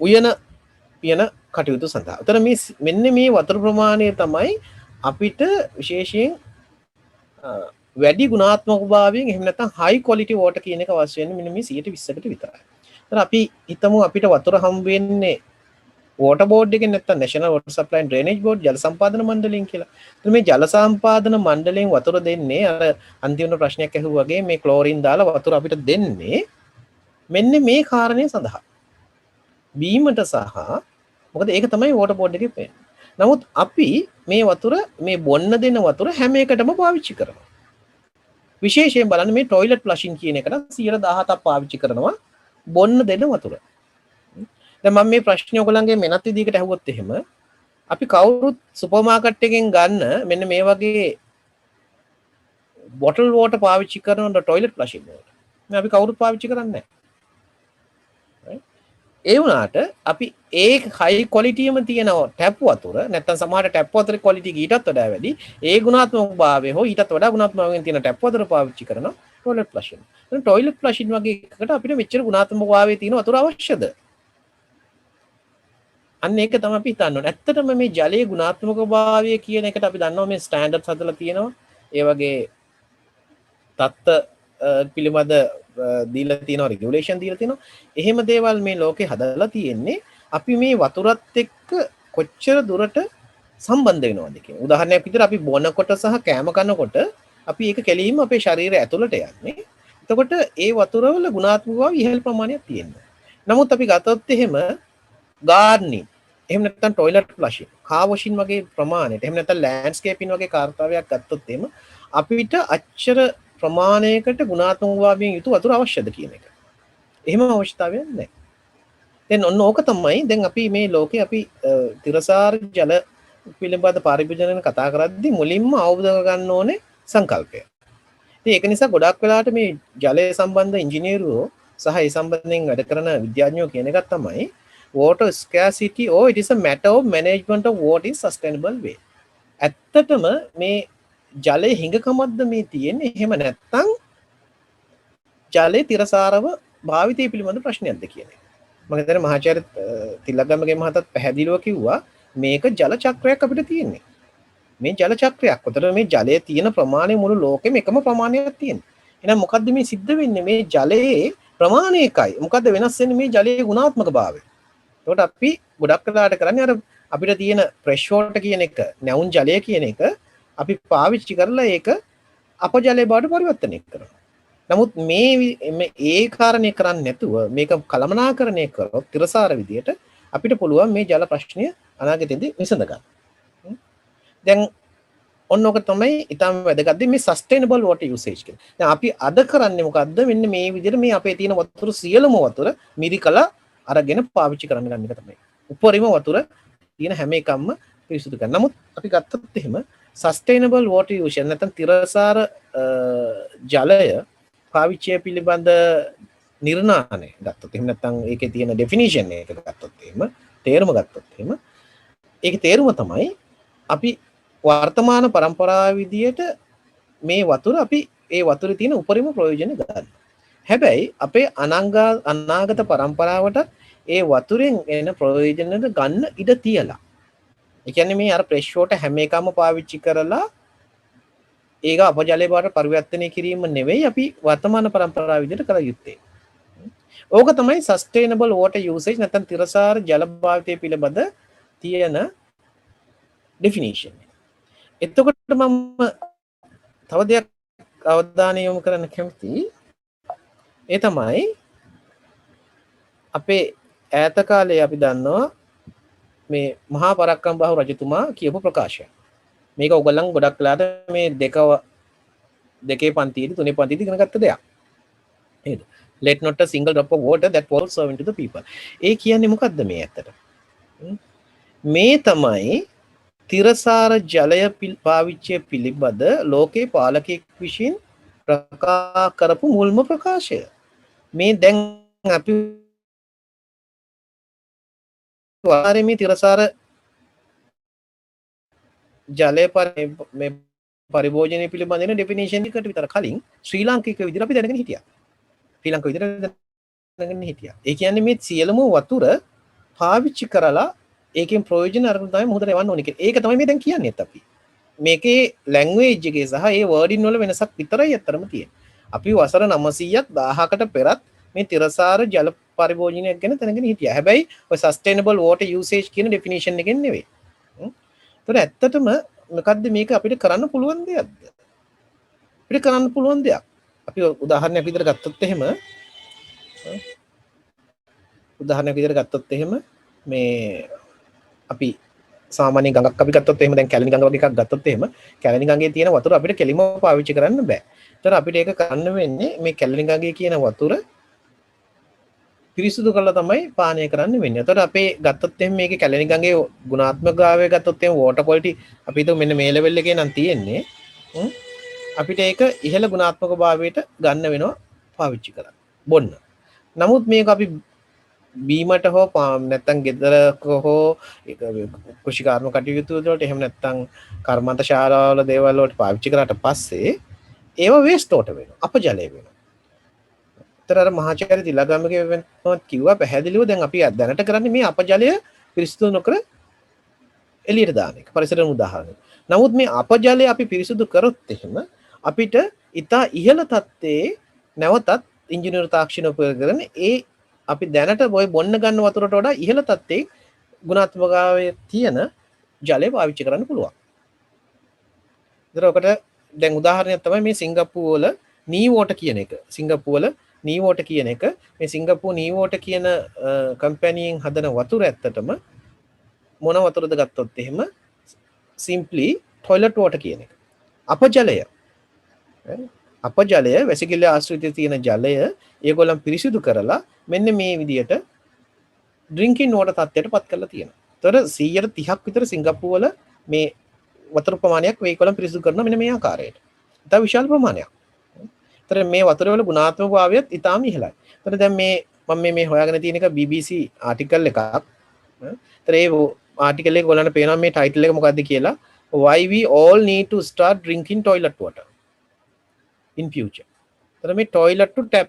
උයන පියන කටයුතු සඳහා. උතන මේ මෙන්න මේ වතුර ප්‍රමාණය තමයි අපිට විශේෂයෙන් වැඩි ගුණාත්මක භාවයෙන් එහෙම නැත්නම් high quality water කියන එක අවශ්‍ය වෙන්නේ මෙන්න මේ 120කට විතරයි. ඒතර අපි හිතමු අපිට වතුර හම්බ වෙන්නේ water board එකෙන් නැත්නම් national water supply and drainage board ජල සම්පාදන මණ්ඩලයෙන් කියලා. ඒතර මේ ජල සම්පාදන මණ්ඩලයෙන් වතුර දෙන්නේ අර අන්තිම ප්‍රශ්නයක් ඇහුවා වගේ මේ ක්ලෝරින් දාලා වතුර අපිට දෙන්නේ මෙන්න මේ කාරණේ සඳහා. බීමට සහ මොකද ඒක තමයි water board එකේ වෙන්නේ. නමුත් අපි මේ වතුර මේ බොන්න දෙන වතුර හැම එකටම පාවිච්චි කරනවා. විශේෂයෙන් බලන්න මේ ටොයිලට් ෆ්ලෂින් කියන එකට 117ක් පාවිච්චි කරනවා බොන්න දෙන වතුර. දැන් මම මේ ප්‍රශ්නේ ඔයගලන්ගේ මෙනත් විදිහකට අහුවොත් එහෙම අපි කවුරුත් සුපර් මාකට් එකෙන් ගන්න මෙන්න මේ වගේ බොටල් වෝටර් පාවිච්චි කරන ටොයිලට් ෆ්ලෂින් වලට. මේ අපි කවුරුත් පාවිච්චි කරන්නේ නැහැ. ඒ වුණාට අපි ඒ හයි ක්වොලිටියම තියෙන ටැප් වතුර නැත්නම් සමහර ටැප් වතුරේ ක්වොලිටි ඊටත් වඩා වැඩි ඒ ගුණාත්මක භාවය හෝ ඊටත් වඩා ගුණාත්මකයෙන් තියෙන ටැප් වතුර පාවිච්චි කරන ටොයිලට් ෆ්ලෂින්. දැන් ටොයිලට් ෆ්ලෂින් වගේ එකකට අපිට මෙච්චර ගුණාත්මක භාවයේ තියෙන වතුර අවශ්‍යද? අන්න ඒක තමයි අපි හිතන්න ඕනේ. ඇත්තටම මේ ජලයේ ගුණාත්මක භාවය කියන එකට අපි දන්නවා මේ ස්ටෑන්ඩඩ්ස් හදලා තියෙනවා. ඒ වගේ තත්ත්ව පිළිබඳ දීලා තියෙනවා රෙගියුලේෂන් දීලා තියෙනවා. එහෙම දේවල් මේ ලෝකේ හදලා තියෙන්නේ අපි මේ වතුරත් එක්ක කොච්චර දුරට සම්බන්ධ වෙනවද කියන. උදාහරණයක් විදිහට අපි බොනකොට සහ කෑම කනකොට අපි ඒක කෙලින්ම අපේ ශරීරය ඇතුළට යන්නේ. එතකොට ඒ වතුරවල ගුණාත්මක බව ඉහළ ප්‍රමාණයක් තියෙනවා. නමුත් අපි ගත්තොත් එහෙම ගාර්ඩනින් එහෙම නැත්නම් ටොයිලට් ෆ්ලෂින් කාර් වොෂින් වගේ ප්‍රමාණයට එහෙම නැත්නම් ලෑන්ඩ්ස්කේපින් වගේ කාර්යයක් ගත්තොත් එහෙම අපිට අච්චර ප්‍රමාණයකට ගුණාත්මක භාවයෙන් යුතු වතුර අවශ්‍යද කියන එක. එහෙම අවශ්‍යතාවයක් නැහැ. දැන් ඔන්න ඕක තමයි දැන් අපි මේ ලෝකේ අපි තිරසාර ජල පිළිබඳ පරිභෝජනන කතා කරද්දී මුලින්ම අවබෝධ කරගන්න ඕනේ සංකල්පය. ඉතින් ඒක නිසා ගොඩක් වෙලාවට මේ ජලය සම්බන්ධ ඉංජිනේරුවෝ සහ ඒ සම්බන්ධයෙන් වැඩ කරන විද්‍යාඥයෝ කියන එකක් තමයි water scarcity or it is a matter of management of water in sustainable way. ඇත්තටම මේ ජලයේ හිඟකමක්ද මේ තියෙන්නේ එහෙම නැත්නම් ජලයේ තිරසාරව භාවිතය පිළිබඳ ප්‍රශ්නයක්ද කියන එක. මම හිතන්නේ මහාචාර්ය තිලකගමගේ මහතාත් පැහැදිලිව කිව්වා මේක ජල චක්‍රයක් අපිට තියෙන්නේ. මේ ජල චක්‍රයක්. උතර මේ ජලයේ තියෙන ප්‍රමාණය මුළු ලෝකෙම එකම ප්‍රමාණයක් තියෙනවා. එහෙනම් මොකද්ද මේ සිද්ධ වෙන්නේ? මේ ජලයේ ප්‍රමාණය එකයි. මොකද්ද වෙනස් වෙන්නේ මේ ජලයේ ගුණාත්මක භාවය? එතකොට අපි ගොඩක් වෙලාට කරන්නේ අර අපිට තියෙන ෆ්‍රෙෂ් වෝටර් කියන එක, නැවුම් ජලය කියන එක අපි පාවිච්චි කරලා ඒක අපජලය බවට පරිවර්තනය කරනවා. නමුත් මේ ඒ කාරණේ කරන්නේ නැතුව මේක කළමනාකරණය කරොත් තිරසාර විදියට අපිට පුළුවන් මේ ජල ප්‍රශ්නය අනාගතයේදී විසඳ ගන්න. දැන් ඔන්න ඔක තමයි ඊටම වැදගත් මේ සස්ටේනබල් වෝටර් යූසේජ් කියන්නේ. දැන් අපි අද කරන්නේ මොකද්ද? මෙන්න මේ විදිහට මේ අපේ තියෙන වතුර සියලුම වතුර මිරිකලා අරගෙන පාවිච්චි කරන්න ගන්න එක තමයි. උපරිම වතුර තියෙන හැම එකක්ම පිරිසිදු කරන්න. නමුත් අපි ගත්තොත් එහෙම සස්ටේනබල් වෝටර් යූසේජ් නැත්නම් තිරසාර ජලය පාවිච්චිය පිළිබඳ නිර්ණායනය ගත්තොත් එහෙම නැත්නම් ඒකේ තියෙන ඩෙෆිනිෂන් එක ගත්තොත් එහෙම තේරුම ගත්තොත් එහෙම ඒකේ තේරුම තමයි අපි වර්තමාන પરම්පරාව විදියට මේ වතුර අපි ඒ වතුරේ තියෙන උපරිම ප්‍රයෝජන ගන්න. හැබැයි අපේ අනාගත પરම්පරාවට ඒ වතුරෙන් එන ප්‍රයෝජනද ගන්න ඉඩ තියලා. ඒ කියන්නේ මේ අර ෆ්‍රෙෂ් වෝටර් හැම එකම පාවිච්චි කරලා ඒක අපජලය බවට පරිවර්තනය කිරීම නෙවෙයි අපි වර්තමාන પરම්පරාව විදිහට කළ යුත්තේ. ඕක තමයි සස්ටේනබල් වෝටර් යූසේජ් නැත්නම් තිරසාර ජල භාවිතය පිළිබඳ තියෙන ඩෙෆිනිෂන්. එතකොට මම තව දෙයක් අවධානය යොමු කරන්න කැමතියි. ඒ තමයි අපේ ඈත කාලේ අපි දන්නවා මේ මහා පරක්කම් බහු රජතුමා කියපු ප්‍රකාශය. මේක ඔයගොල්ලන් ගොඩක් වෙලාට මේ දෙකේ පන්තියේදී තුනේ පන්තියේදී ඉගෙන ගත්ත දෙයක්. නේද? Let not a single drop of water that falls servant to the people. ඒ කියන්නේ මොකද්ද මේ ඇත්තට? මේ තමයි තිරසාර ජලය පාවිච්චිය පිළිබඳ ලෝකේ පාලකෙක් විසින් ප්‍රකාශ කරපු මුල්ම ප්‍රකාශය. මේ දැන් අපි වාරේ මේ තිරසාර ජලය මේ පරිභෝජනය පිළිබඳ ඩෙෆිනිෂන් එකට විතර කලින් ශ්‍රී ලාංකික විදිහට අපි දැනගෙන හිටියා. ශ්‍රී ලාංකික විදිහට දැනගෙන හිටියා. ඒ කියන්නේ මේ සියලුම වතුර පාවිච්චි කරලා ඒකෙන් ප්‍රයෝජන අරගෙන තමයි මොහොතට යවන්න ඕනේ කියලා. ඒක තමයි මේ දැන් කියන්නේත් අපි. මේකේ ලැන්ග්වේජ් එකේ සහ ඒ වර්ඩින් වල වෙනසක් විතරයි අතරම තියෙන්නේ. අපි වසර 900ක් 1000කට පෙරත් මේ තිරසාර ජල පරිභෝජනයක් ගැන දැනගෙන හිටියා. හැබැයි ඔය සස්ටේනබල් වෝටර් යූසේජ් කියන ඩෙෆිනිෂන් එකෙන් නෙවෙයි. ඒතර ඇත්තටම මොකද්ද මේක අපිට කරන්න පුළුවන් දෙයක්ද? අපිට කරන්න පුළුවන් දෙයක්. අපි උදාහරණයක් විදිහට ගත්තොත් එහෙම මේ අපි සාමාන්‍ය ගඟක් අපි ගත්තොත් එහෙම දැන් කැලණි ගඟ වගේ එකක් ගත්තොත් එහෙම කැලණි ගඟේ තියෙන වතුර අපිට කෙලින්ම පාවිච්චි කරන්න බෑ. ඒතර අපිට ඒක කරන්න වෙන්නේ මේ කැලණි ගඟේ කියන වතුර පිරිසුදු කරලා තමයි පානය කරන්න වෙන්නේ. ඒතර අපේ ගත්තොත් එහෙම මේකේ කැලණි ගඟේ ගුණාත්මකභාවය ගත්තොත් එහෙම වෝටර් ක්වොලිටි අපි හිතමු මෙන්න මේ ලෙවල් එකේ නම් තියෙන්නේ. අපිට ඒක ඉහළ ගුණාත්මකභාවයට ගන්න වෙනවා පාවිච්චි කරලා බොන්න. නමුත් මේක අපි බීමට හෝ නැත්තම් ගෙදරක හෝ කෘෂිකාර්ම කටයුතු වලට එහෙම නැත්තම් කර්මාන්ත ශාලාවල දේවල් වලට පාවිච්චි කරාට පස්සේ ඒව වේස්ට් වෝටර් වෙනවා. අපජලය වෙනවා. ඒතර අර මහාචාර්ය තිලකගමගේ වෙනත් කිව්වා පැහැදිලිව දැන් අපි දැනට කරන්නේ මේ අපජලය පිරිසිදු නොකර එළියට දාන එක. පරිසරන උදාහරණයක්. නමුත් මේ අපජලය අපි පිරිසිදු කරොත් එහෙම අපිට ඉතා ඉහළ තත්ත්වයේ නැවතත් ඉංජිනේරු තාක්ෂණ උපයෝග කරන ඒ අපි දැනට ඔය බොන්න ගන්න වතුරට වඩා ඉහළ තත්ත්වයේ ගුණාත්මකභාවය තියෙන ජලය පාවිච්චි කරන්න පුළුවන්. ඒතර ඔකට දැන් උදාහරණයක් තමයි මේ සිංගප්පූරු වල නී වෝටර් කියන එක. සිංගප්පූරු වල නී වෝටර් කියන එක මේ සිංගප්පූරු නී වෝටර් කියන කම්පැනියෙන් හදන වතුර ඇත්තටම මොන වතුරද ගත්තොත් එහෙම simply toilet water කියන එක. අපජලය. අපජලය වැසිකිළි ආශ්‍රිතව තියෙන ජලය ඒගොල්ලන් පිරිසිදු කරලා මෙන්න මේ විදියට drinking water තත්ත්වයට පත් කරලා තියෙනවා. ඒතර 130ක් විතර සිංගප්පූරු වල මේ වතුර ප්‍රමාණයක් ඒගොල්ලන් පිරිසිදු කරනවා මෙන්න මේ ආකාරයට. ඉතා විශාල ප්‍රමාණයක්. ඒතර මේ වතුර වල ගුණාත්මක භාවයත් ඉතාම ඉහළයි. ඒතර දැන් මම මේ හොයාගෙන තියෙන එක BBC ආටිකල් එකක්. ඒතර ඒ ආටිකල් එක ගොල්ලන්ට පේනවා මේ ටයිටල් එක මොකක්ද කියලා. Why we all need to start drinking toilet water in future. ඒතර මේ toilet to tap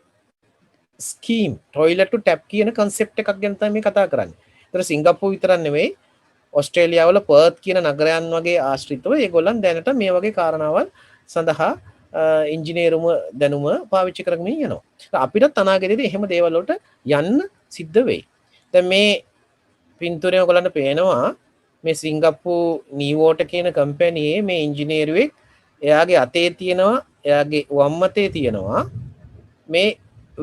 scheme, toilet to tap කියන concept එකක් ගැන තමයි මේ කතා කරන්නේ. ඒතර සිංගප්පූරු විතරක් නෙවෙයි ඔස්ට්‍රේලියාව වල පර්ත් කියන නගරයන් වගේ ආශ්‍රිතව ඒගොල්ලන් දැනට මේ වගේ කාරණාවල් සඳහා ඉංජිනේරුම දැනුම පාවිච්චි කරගෙන යනවා. අපිටත් අනාගතයේදී එහෙම දේවල් වලට යන්න සිද්ධ වෙයි. දැන් මේ පින්තූරේ ඔයගොල්ලන්ට පේනවා මේ සිංගප්පූරු නීවෝටර් කියන කම්පැනියේ මේ ඉංජිනේරුවෙක් එයාගේ අතේ තියෙනවා එයාගේ වම් අතේ තියෙනවා මේ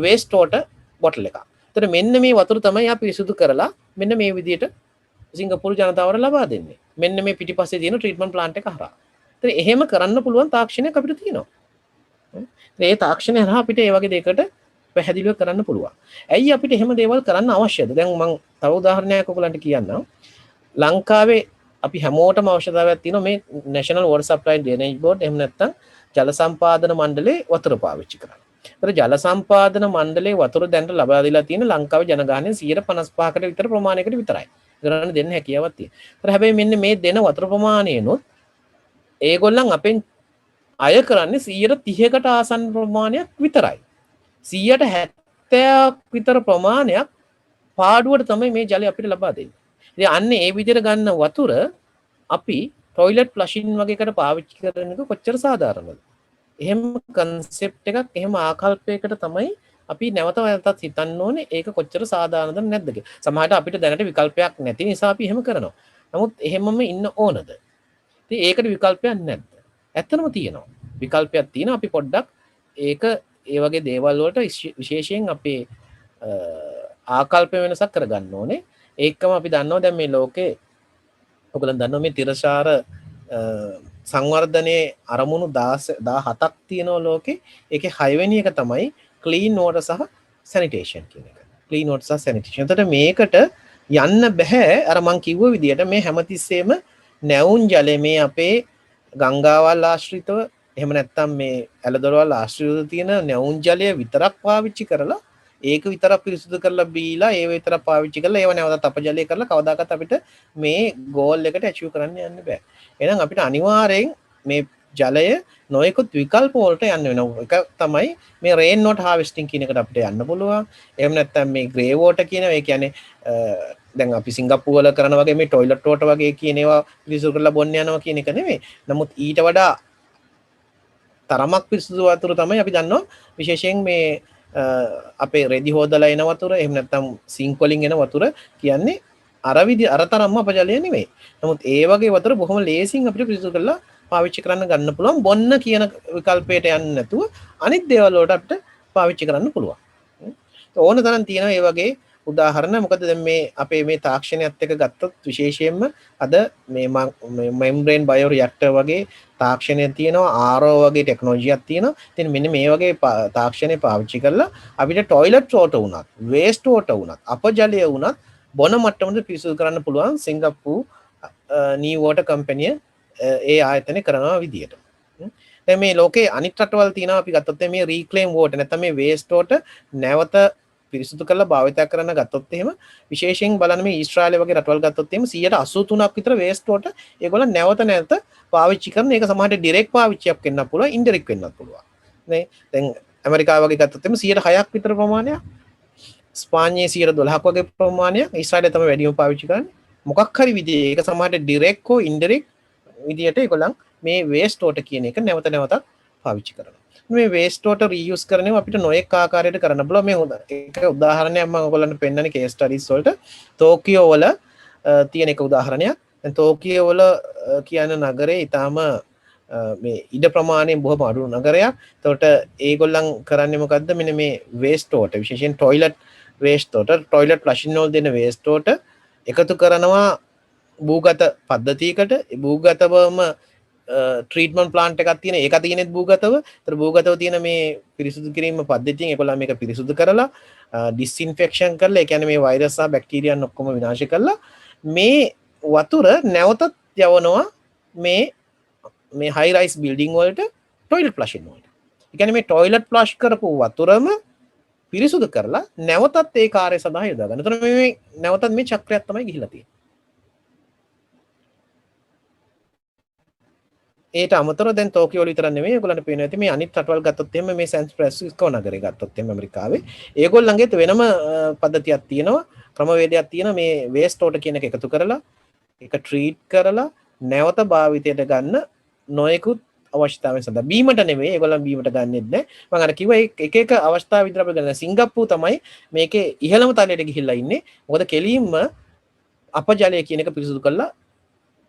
වේස්ට් වෝටර් බොටල් එකක්. ඒතර මෙන්න මේ වතුර තමයි අපි පිරිසුදු කරලා මෙන්න මේ විදියට සිංගප්පූරු ජනතාවට ලබා දෙන්නේ. මෙන්න මේ පිටිපස්සේ තියෙන ට්‍රීට්මන්ට් ප්ලාන්ට් එක හරහා. ඒතර එහෙම කරන්න පුළුවන් තාක්ෂණයක් අපිට තියෙනවා. ඒ තාක්ෂණය හරහා අපිට ඒ වගේ දෙයකට පැහැදිලිව කරන්න පුළුවන්. ඇයි අපිට එහෙම දේවල් කරන්න අවශ්‍යද? දැන් මම තව උදාහරණයක් ඔයගලන්ට කියන්නම්. ලංකාවේ අපි හැමෝටම අවශ්‍යතාවයක් තියෙනවා මේ National Water Supply Drainage Board එහෙම නැත්නම් ජල සම්පාදන මණ්ඩලයේ වතුර පාවිච්චි කරන්න. ඒතර ජල සම්පාදන මණ්ඩලයේ වතුර දැනට ලබා දීලා තියෙන ලංකාවේ ජනගහනයෙන් 155කට විතර ප්‍රමාණයකට විතරයි. ගණන දෙන්න හැකියාවක් තියෙනවා. ඒතර හැබැයි මෙන්න මේ දෙන වතුර ප්‍රමාණයනොත් ඒගොල්ලන් අපෙන් අය කරන්නේ 130කට ආසන්න ප්‍රමාණයක් විතරයි. 170ක් විතර ප්‍රමාණයක් පාඩුවට තමයි මේ ජලය අපිට ලබා දෙන්නේ. ඉතින් අන්න ඒ විදිහට ගන්න වතුර අපි ටොයිලට් ෆ්ලෂින් වගේ එකට පාවිච්චි කරන එක කොච්චර සාධාරණද? එහෙම කන්සෙප්ට් එකක් එහෙම ආකල්පයකට තමයි අපි නැවත නැවතත් හිතන්න ඕනේ ඒක කොච්චර සාධාරණද නැද්ද කියලා. සමහරවිට අපිට දැනට විකල්පයක් නැති නිසා අපි එහෙම කරනවා. නමුත් එහෙමම ඉන්න ඕනද? ඉතින් ඒකට විකල්පයක් නැද්ද? ඇත්තටම තියෙනවා. විකල්පයක් තියෙනවා. අපි පොඩ්ඩක් ඒක ඒ වගේ දේවල් වලට විශේෂයෙන් අපේ ආකල්ප වෙනසක් කරගන්න ඕනේ. ඒකම අපි දන්නවා දැන් මේ ලෝකේ ඔයගොල්ලන් දන්නවා මේ තිරසාර සංවර්ධනයේ අරමුණු 17ක් තියෙනවා ලෝකේ. ඒකේ 6 වෙනි එක තමයි ක්ලීන් වෝටර් සහ සැනිටේෂන් කියන එක. ක්ලීන් වෝටර් සහ සැනිටේෂන්. එතකොට මේකට යන්න බෑ අර මං කිව්ව විදිහට මේ හැමතිස්සෙම නැවුම් ජලය මේ අපේ ගංගාවල් ආශ්‍රිතව එහෙම නැත්නම් මේ ඇලදොරවල් ආශ්‍රිතව තියෙන නැවුම් ජලය විතරක් පාවිච්චි කරලා ඒක විතරක් පිරිසිදු කරලා බීලා ඒ විතරක් පාවිච්චි කරලා ඒව නැවතත් අපජලය කරලා කවදාකවත් අපිට මේ ගෝල් එකට ඇචීව් කරන්න යන්න බෑ. එහෙනම් අපිට අනිවාර්යෙන් මේ ජලය නොයෙකුත් විකල්ප වලට යන්න වෙනවා. එක තමයි මේ රේන් වෝටර් හාර්වෙස්ටිං කියන එකට අපිට යන්න පුළුවන්. එහෙම නැත්නම් මේ ග්‍රේ වෝටර් කියන ඒ කියන්නේ දැන් අපි සිංගප්පූරු වල කරන වගේ මේ ටොයිලට් වෝටර් වගේ කියන ඒවා පිරිසිදු කරලා බොන්න යනවා කියන එක නෙමෙයි. නමුත් ඊට වඩා තරමක් පිරිසිදු වතුර තමයි අපි දන්නවා විශේෂයෙන් මේ අපේ රෙදි හොදලා එන වතුර එහෙම නැත්නම් සිංක් වලින් එන වතුර කියන්නේ අර තරම්ම අපජලය නෙමෙයි. නමුත් ඒ වගේ වතුර බොහොම ලේසියෙන් අපිට පිරිසිදු කරලා පාවිච්චි කරන්න ගන්න පුළුවන්. බොන්න කියන විකල්පයට යන්නේ නැතුව අනිත් දේවල් වලට අපිට පාවිච්චි කරන්න පුළුවන්. ඕන තරම් තියෙනවා ඒ වගේ උදාහරණ. මොකද දැන් මේ අපේ මේ තාක්ෂණයත් එක්ක ගත්තොත් විශේෂයෙන්ම අද මේ මෙම්බ්‍රේන් බයෝ රියැක්ටර් වගේ තාක්ෂණය තියෙනවා, RO වගේ ටෙක්නොලොජියක් තියෙනවා. ඉතින් මෙන්න මේ වගේ තාක්ෂණය පාවිච්චි කරලා අපිට ටොයිලට් වෝටර් වුණත්, වේස්ට් වෝටර් වුණත්, අපජලය වුණත් බොන මට්ටමට පිරිසිදු කරන්න පුළුවන් සිංගප්පූරු නී වෝටර් කම්පැනිය ඒ ආයතනය කරනවා විදියට. දැන් මේ ලෝකේ අනිත් රටවල් තියෙනවා අපි ගත්තොත් මේ රීක්ලේම් වෝටර් නැත්නම් මේ වේස්ට් වෝටර් නැවත පිරිසිදු කරලා භාවිත කරන්න ගත්තොත් එහෙම විශේෂයෙන් බලන්න මේ ඊශ්‍රායලය වගේ රටවල් ගත්තොත් එහෙම 83ක් විතර වේස්ට් වෝටර් ඒගොල්ලෝ නැවත පාවිච්චි කරන එක සමහරට ඩිරෙක්ට් පාවිච්චියක් වෙන්නත් පුළුවන් ඉන්ඩිරෙක්ට් වෙන්නත් පුළුවන් නේ. දැන් ඇමරිකාව වගේ ගත්තොත් එහෙම 6ක් විතර ප්‍රමාණයක්, ස්පාඤ්ඤයේ 12ක් වගේ ප්‍රමාණයක්, ඊශ්‍රායලය තමයි වැඩිම පාවිච්චි කරන්නේ. මොකක් හරි විදිහේ ඒක සමහරට ඩිරෙක්ට් හෝ ඉන්ඩිරෙක්ට් විදියට ඒගොල්ලන් මේ වේස්ට් වෝටර් කියන එක නැවතත් පාවිච්චි කරනවා. මේ වේස්ට් වෝටර් රීයුස් කරනවා අපිට නොයෙක් ආකාරයට කරන්න පුළුවන්. මේ එක උදාහරණයක් මම ඔයගොල්ලන්ට පෙන්නන්නේ කේස් ස්ටඩිස් වලට. ටෝකියෝ වල තියෙන එක උදාහරණයක්. දැන් ටෝකියෝ වල කියන නගරේ ඊටාම මේ ඉඩ ප්‍රමාණයෙන් බොහොම අඩු නගරයක්. එතකොට ඒගොල්ලන් කරන්නේ මොකද්ද? මෙන්න මේ වේස්ට් වෝටර් විශේෂයෙන් ටොයිලට් වේස්ට් වෝටර්, ටොයිලට් ෆ්ලෂින් වල දෙන වේස්ට් වෝටර් එකතු කරනවා භූගත පද්ධතියකට භූගතවම ට්‍රීට්මන්ට් ප්ලාන්ට් එකක් තියෙන ඒක තියෙනෙත් භූගතව. ඒතර භූගතව තියෙන මේ පිරිසුදු කිරීම පද්ධතියෙන් ඒගොල්ලෝ මේක පිරිසුදු කරලා ඩිස්ඉන්ෆෙක්ෂන් කරලා ඒ කියන්නේ මේ වෛරස් සහ බැක්ටීරියාන් ඔක්කොම විනාශ කරලා මේ වතුර නැවතත් යවනවා මේ හයි රයිස් බිල්ඩින් වලට ටොයිලට් ෆ්ලෂින් වලට. ඒ කියන්නේ මේ ටොයිලට් ෆ්ලෂ් කරපු වතුරම පිරිසුදු කරලා නැවතත් ඒ කාර්ය සඳහා යොදා ගන්න. එතන මේ නැවතත් මේ චක්‍රයක් තමයි ගිහිලා තියෙන්නේ. ඒට අමතරව දැන් ටෝකියෝ වල විතර නෙමෙයි ඒගොල්ලන්ට පේනවා ඇති මේ අනිත් රටවල් ගත්තොත් එහෙම මේ සෑන් ෆ්‍රැන්සිස්කෝ නගරේ ගත්තොත් එහෙම ඇමරිකාවේ ඒගොල්ලන්ගේත් වෙනම පද්ධතියක් තියෙනවා ක්‍රමවේදයක් තියෙනවා මේ වේස්ට් වෝටර් කියන එක එකතු කරලා ඒක ට්‍රීට් කරලා නැවත භාවිතයට ගන්න නොයෙකුත් අවශ්‍යතාවයන් සඳහා බීමට නෙමෙයි ඒගොල්ලන් බීමට ගන්නෙත් නෑ මම අර කිව්වා එක එක අවස්ථා විතර අපි ගන්න සිංගප්පූ තමයි මේකේ ඉහළම තලයට ගිහිල්ලා ඉන්නේ මොකද කෙලින්ම අපජලය කියන එක පිරිසුදු කරලා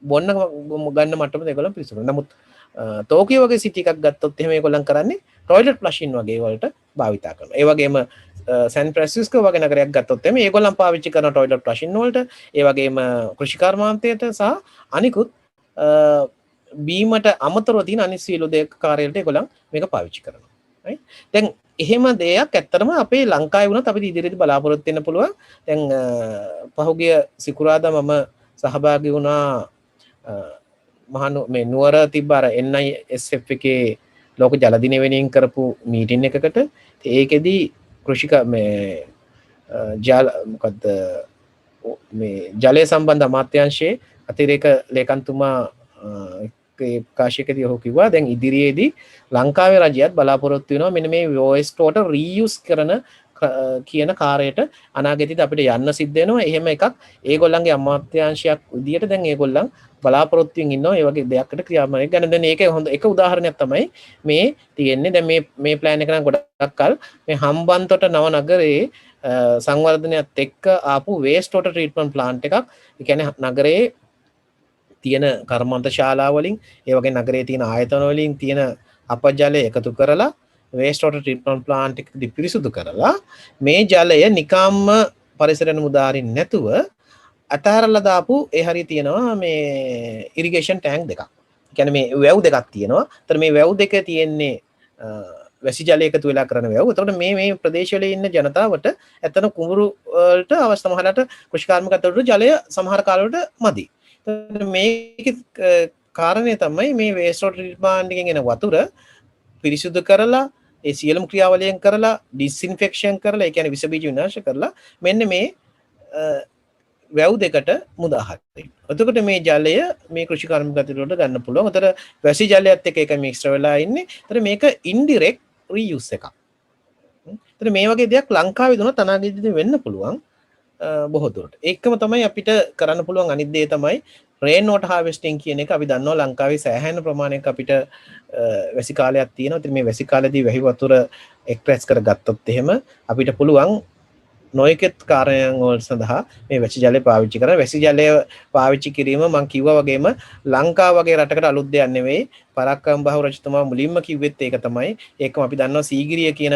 බොන්න ගන්න මට්ටම ඒගොල්ලන් පිරිසුදු කරනවා නමුත් ටෝකියෝ වගේ සිටි එකක් ගත්තොත් එහෙම ඒගොල්ලන් කරන්නේ ටොයිලට් ෆ්ලෂින් වගේ වලට භාවිතා කරනවා ඒ වගේම සෑන් ෆ්‍රැන්සිස්කෝ වගේ නගරයක් ගත්තොත් එහෙම ඒගොල්ලන් පාවිච්චි කරන ටොයිලට් ෆ්ලෂින් වලට ඒ වගේම කෘෂිකර්මාන්තයට සහ අනිකුත් බීමට අමතරව තියෙන අනිත් සියලු දේ කාර්යවලට ඒගොල්ලන් මේක පාවිච්චි කරනවා. right? දැන් එහෙම දෙයක් ඇත්තටම අපේ ලංකාවේ වුණත් අපිට ඉදිරියේදී බලාපොරොත්තු වෙන්න පුළුවන්. දැන් පහුගිය සිකුරාදා මම සහභාගී වුණා මේ නුවර තිබ්බ අර NISF එකේ ලෝක ජල දිනය වෙනුවෙන් කරපු මීටින් එකකට. ඒකෙදි කෘෂික මේ මොකද්ද මේ ජලය සම්බන්ධ අමාත්‍යාංශයේ අතිරේක ලේකම්තුමා කාශයකදී ඔහු කිව්වා දැන් ඉදිරියේදී ලංකාවේ රජයත් බලාපොරොත්තු වෙනවා මෙන්න මේ වේස්ට් වෝටර් රීයුස් කරන කියන කාර්යයට අනාගතයේදී අපිට යන්න සිද්ධ වෙනවා. එහෙම එකක් ඒගොල්ලන්ගේ අමාත්‍යාංශයක් විදියට දැන් ඒගොල්ලන් බලාපොරොත්තුෙන් ඉන්නවා ඒ වගේ දෙයක්කට ක්‍රියාත්මක කරන. දැන් ඒක හොඳ එක උදාහරණයක් තමයි මේ තියෙන්නේ. දැන් මේ ප්ලෑන් එක නම් ගොඩක් කල් මේ හම්බන්තොට නව නගරේ සංවර්ධනයත් එක්ක ආපු වේස්ට් වෝටර් ට්‍රීට්මන්ට් ප්ලාන්ට් එකක්. ඒ කියන්නේ නගරේ තියෙන කර්මාන්ත ශාලා වලින් ඒ වගේ නගරයේ තියෙන ආයතන වලින් තියෙන අපජලය එකතු කරලා වේස්ට් වෝටර් ට්‍රීට්මන්ට් ප්ලාන්ට් එක පිරිසුදු කරලා මේ ජලය නිකම්ම පරිසරයට මුදාරින් නැතුව අතහැරලා දාපු ඒ හරිය තියෙනවා මේ ඉරිගේෂන් ටැංක් දෙකක්. ඒ කියන්නේ මේ වැව් දෙකක් තියෙනවා. ඒතර මේ වැව් දෙක තියෙන්නේ වැසි ජලය එකතු වෙලා කරන වැව්. එතකොට මේ ප්‍රදේශවල ඉන්න ජනතාවට ඇත්තන කුඹුරු වලට අවශ්‍ය සමහරට කෘෂිකාර්මිකත්වයට ජලය සමහර කාලවලට මදි. මේක කාරණය තමයි මේ වේස්ට් වෝටර් ට්‍රීට්මන්ට් එකෙන් එන වතුර පිරිසුදු කරලා ඒ සියලුම ක්‍රියාවලියන් කරලා ඩිස්ඉන්ෆෙක්ෂන් කරලා ඒ කියන්නේ විස බීජ විනාශ කරලා මෙන්න මේ වැව් දෙකට මුදා හරින්න. එතකොට මේ ජලය මේ කෘෂිකාර්මිකත්වයට ගන්න පුළුවන්. උතර වැසි ජලයත් එක්ක ඒක මික්ස් වෙලා ඉන්නේ. ඒතර මේක ඉන්ඩිරෙක්ට් රීයුස් එකක්. ඒතර මේ වගේ දෙයක් ලංකාවේ දුනත් අනාගතයේදී වෙන්න පුළුවන්. බොහෝ දුරට ඒකම තමයි අපිට කරන්න පුළුවන් අනිත් දේ තමයි රේන් වෝටර් හාර්වෙස්ටිං කියන එක. අපි දන්නවා ලංකාවේ සෑහෙන ප්‍රමාණයක අපිට වැසි කාලයක් තියෙනවා. ඉතින් මේ වැසි කාලෙදී වැහි වතුර එක්ස්ප්‍රෙස් කරගත්තොත් එහෙම අපිට පුළුවන් නොයෙකුත් කාර්යයන් වල සඳහා මේ වැසි ජලය පාවිච්චි කරන. වැසි ජලය පාවිච්චි කිරීම මම කිව්වා වගේම ලංකාව වගේ රටකට අලුත් දෙයක් නෙවෙයි. පරාක්‍රම බහුව රජතුමා මුලින්ම කිව්වෙත් ඒක තමයි. ඒකම අපි දන්නවා සීගිරිය කියන